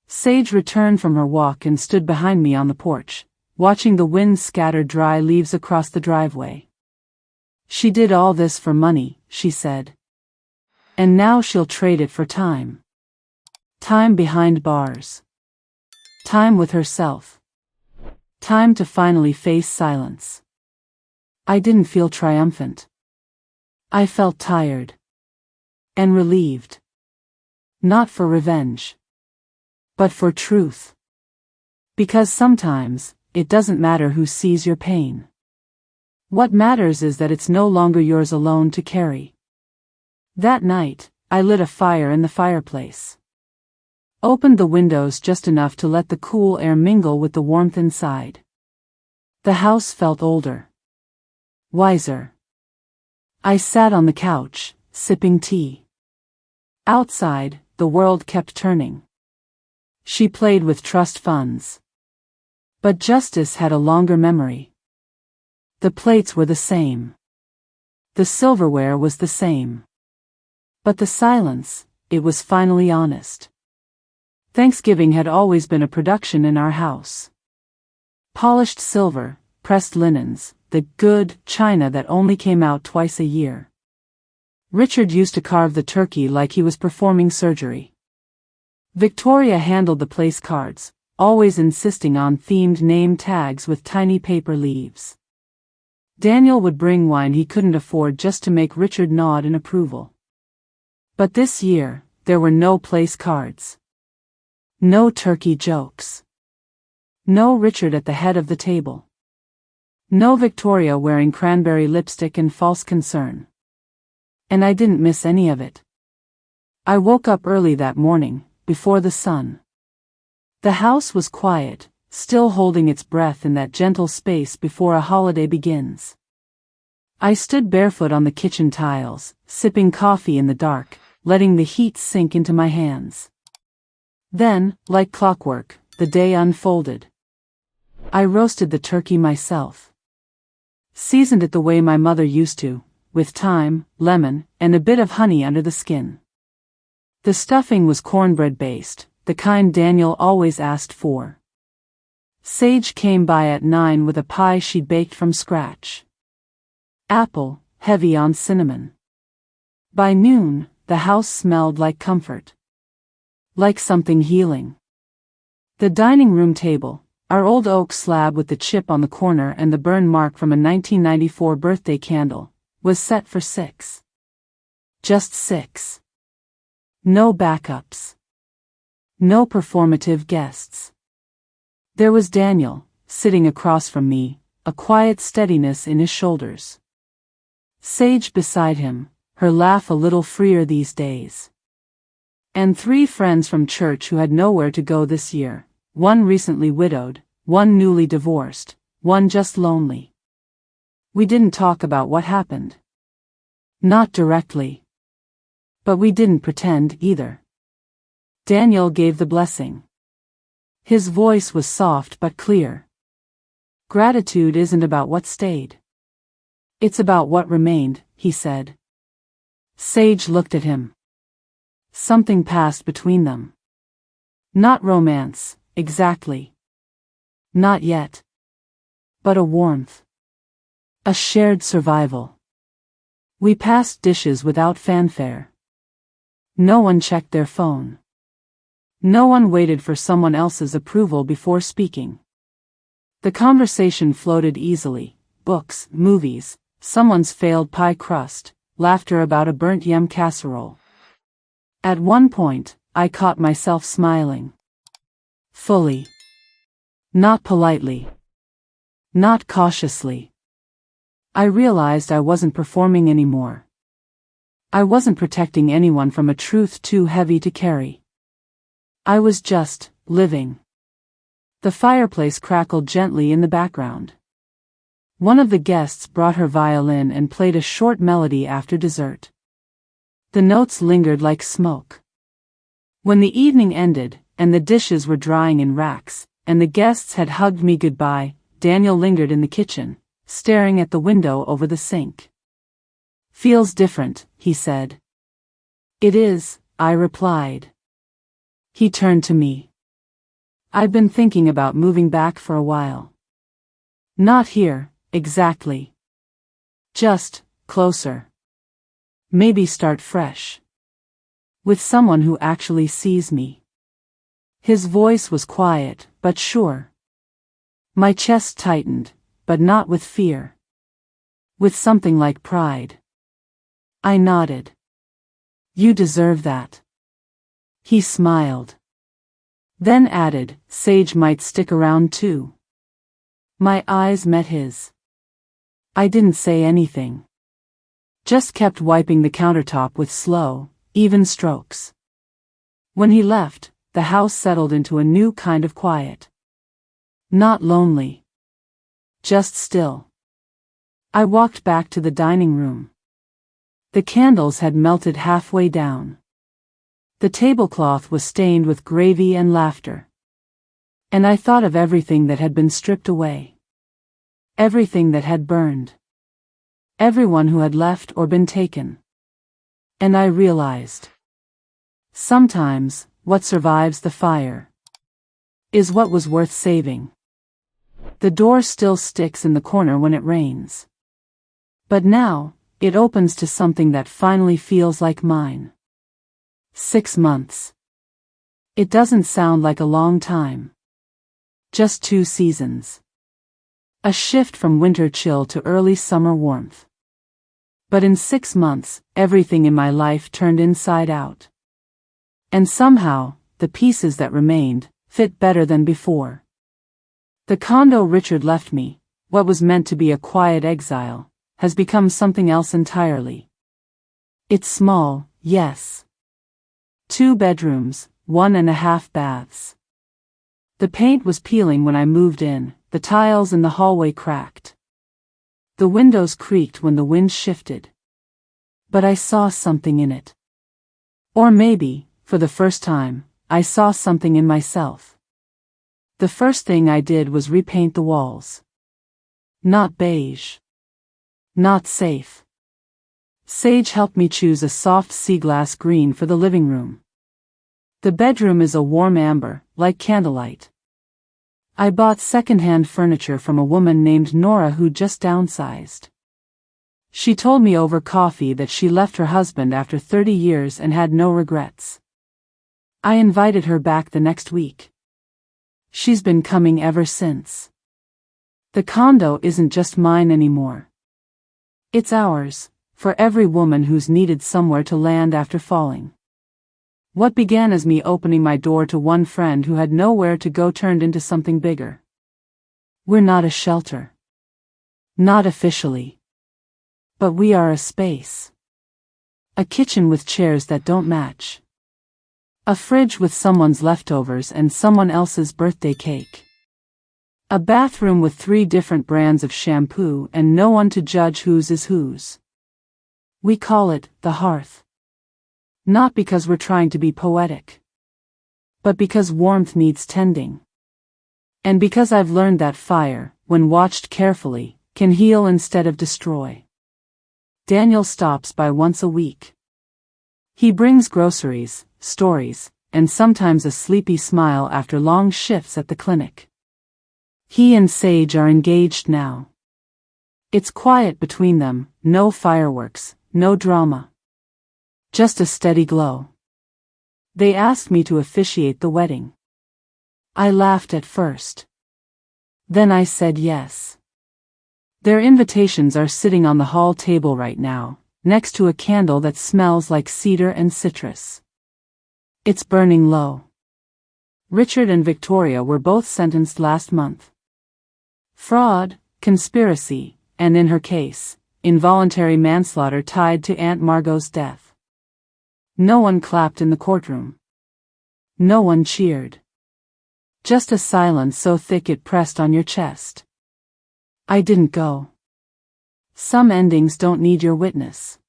Sage returned from her walk and stood behind me on the porch, watching the wind scatter dry leaves across the driveway. She did all this for money, she said. And now she'll trade it for time. Time behind bars. Time with herself. Time to finally face silence. I didn't feel triumphant. I felt tired. And relieved. Not for revenge. But for truth. Because sometimes, it doesn't matter who sees your pain. What matters is that it's no longer yours alone to carry. That night, I lit a fire in the fireplace. Opened the windows just enough to let the cool air mingle with the warmth inside. The house felt older. Wiser. I sat on the couch, sipping tea. Outside, the world kept turning. She played with trust funds. But justice had a longer memory. The plates were the same. The silverware was the same. But the silence, it was finally honest. Thanksgiving had always been a production in our house. Polished silver, pressed linens, the good china that only came out twice a year. Richard used to carve the turkey like he was performing surgery. Victoria handled the place cards, always insisting on themed name tags with tiny paper leaves. Daniel would bring wine he couldn't afford just to make Richard nod in approval. But this year, there were no place cards. No turkey jokes. No Richard at the head of the table. No Victoria wearing cranberry lipstick and false concern. And I didn't miss any of it. I woke up early that morning, before the sun. The house was quiet, still holding its breath in that gentle space before a holiday begins. I stood barefoot on the kitchen tiles, sipping coffee in the dark, letting the heat sink into my hands. Then, like clockwork, the day unfolded. I roasted the turkey myself. Seasoned it the way my mother used to, with thyme, lemon, and a bit of honey under the skin. The stuffing was cornbread based, the kind Daniel always asked for. Sage came by at 9 with a pie she'd baked from scratch. Apple, heavy on cinnamon. By noon, the house smelled like comfort. Like something healing. The dining room table, our old oak slab with the chip on the corner and the burn mark from a 1994 birthday candle, was set for 6. Just 6. No backups. No performative guests. There was Daniel, sitting across from me, a quiet steadiness in his shoulders. Sage beside him, her laugh a little freer these days. And 3 friends from church who had nowhere to go this year, one recently widowed, one newly divorced, one just lonely. We didn't talk about what happened. Not directly. But we didn't pretend either. Daniel gave the blessing. His voice was soft but clear. Gratitude isn't about what stayed. It's about what remained, he said. Sage looked at him. Something passed between them. Not romance, exactly. Not yet. But a warmth. A shared survival. We passed dishes without fanfare. No one checked their phone. No one waited for someone else's approval before speaking. The conversation floated easily: books, movies, someone's failed pie crust, laughter about a burnt yam casserole. At one point, I caught myself smiling. Fully. Not politely. Not cautiously. I realized I wasn't performing anymore. I wasn't protecting anyone from a truth too heavy to carry. I was just living. The fireplace crackled gently in the background. One of the guests brought her violin and played a short melody after dessert. The notes lingered like smoke. When the evening ended, and the dishes were drying in racks, and the guests had hugged me goodbye, Daniel lingered in the kitchen, staring at the window over the sink. Feels different, he said. It is, I replied. He turned to me. I've been thinking about moving back for a while. Not here, exactly. Just, closer. Maybe start fresh. With someone who actually sees me. His voice was quiet, but sure. My chest tightened, but not with fear. With something like pride. I nodded. You deserve that. He smiled. Then added, Sage might stick around too. My eyes met his. I didn't say anything. Just kept wiping the countertop with slow, even strokes. When he left, the house settled into a new kind of quiet. Not lonely. Just still. I walked back to the dining room. The candles had melted halfway down. The tablecloth was stained with gravy and laughter. And I thought of everything that had been stripped away. Everything that had burned. Everyone who had left or been taken. And I realized. Sometimes, what survives the fire is what was worth saving. The door still sticks in the corner when it rains. But now, it opens to something that finally feels like mine. 6 months. It doesn't sound like a long time. Just 2 seasons. A shift from winter chill to early summer warmth. But in 6 months, everything in my life turned inside out. And somehow, the pieces that remained, fit better than before. The condo Richard left me, what was meant to be a quiet exile, has become something else entirely. It's small, yes. 2 bedrooms, 1.5 baths. The paint was peeling when I moved in, the tiles in the hallway cracked. The windows creaked when the wind shifted. But I saw something in it. Or maybe, for the first time, I saw something in myself. The first thing I did was repaint the walls. Not beige. Not safe. Sage helped me choose a soft sea glass green for the living room. The bedroom is a warm amber, like candlelight. I bought second-hand furniture from a woman named Nora who just downsized. She told me over coffee that she left her husband after 30 years and had no regrets. I invited her back the next week. She's been coming ever since. The condo isn't just mine anymore. It's ours, for every woman who's needed somewhere to land after falling. What began as me opening my door to one friend who had nowhere to go turned into something bigger. We're not a shelter. Not officially. But we are a space. A kitchen with chairs that don't match. A fridge with someone's leftovers and someone else's birthday cake. A bathroom with 3 different brands of shampoo and no one to judge whose is whose. We call it the hearth. Not because we're trying to be poetic, but because warmth needs tending. And because I've learned that fire, when watched carefully, can heal instead of destroy. Daniel stops by once a week. He brings groceries, stories, and sometimes a sleepy smile after long shifts at the clinic. He and Sage are engaged now. It's quiet between them, no fireworks, no drama. Just a steady glow. They asked me to officiate the wedding. I laughed at first. Then I said yes. Their invitations are sitting on the hall table right now, next to a candle that smells like cedar and citrus. It's burning low. Richard and Victoria were both sentenced last month. Fraud, conspiracy, and in her case, involuntary manslaughter tied to Aunt Margot's death. No one clapped in the courtroom. No one cheered. Just a silence so thick it pressed on your chest. I didn't go. Some endings don't need your witness.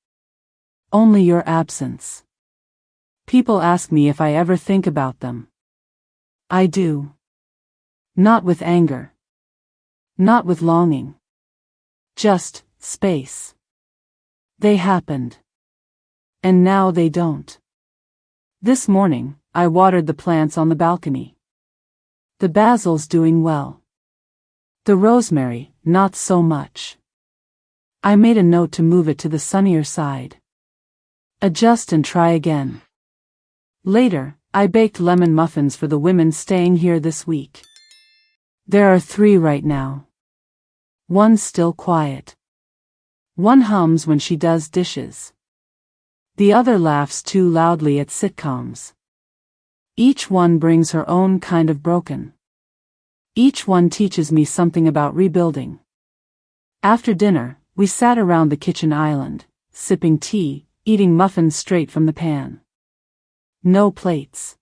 Only your absence. People ask me if I ever think about them. I do. Not with anger. Not with longing. Just space. They happened. And now they don't. This morning, I watered the plants on the balcony. The basil's doing well. The rosemary, not so much. I made a note to move it to the sunnier side. Adjust and try again. Later, I baked lemon muffins for the women staying here this week. There are 3 right now. One's still quiet. One hums when she does dishes. The other laughs too loudly at sitcoms. Each one brings her own kind of broken. Each one teaches me something about rebuilding. After dinner, we sat around the kitchen island, sipping tea, eating muffins straight from the pan. No plates.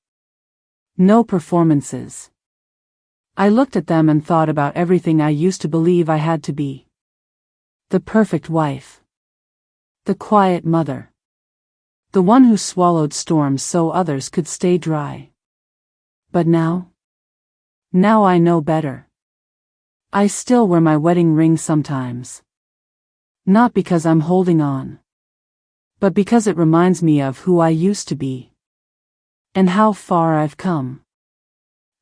No performances. I looked at them and thought about everything I used to believe I had to be. The perfect wife. The quiet mother. The one who swallowed storms so others could stay dry. But now? Now I know better. I still wear my wedding ring sometimes. Not because I'm holding on. But because it reminds me of who I used to be. And how far I've come.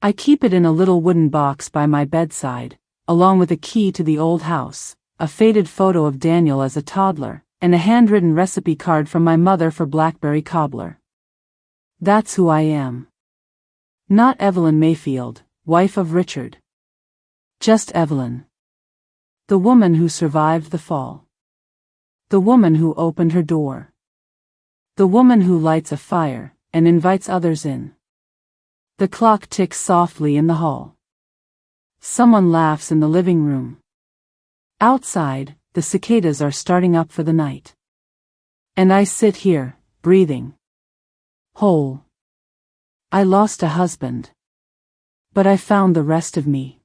I keep it in a little wooden box by my bedside, along with a key to the old house, a faded photo of Daniel as a toddler, and a handwritten recipe card from my mother for blackberry cobbler. That's who I am. Not Evelyn Mayfield, wife of Richard. Just Evelyn. The woman who survived the fall. The woman who opened her door. The woman who lights a fire and invites others in. The clock ticks softly in the hall. Someone laughs in the living room. Outside, the cicadas are starting up for the night. And I sit here, breathing. Whole. I lost a husband. But I found the rest of me.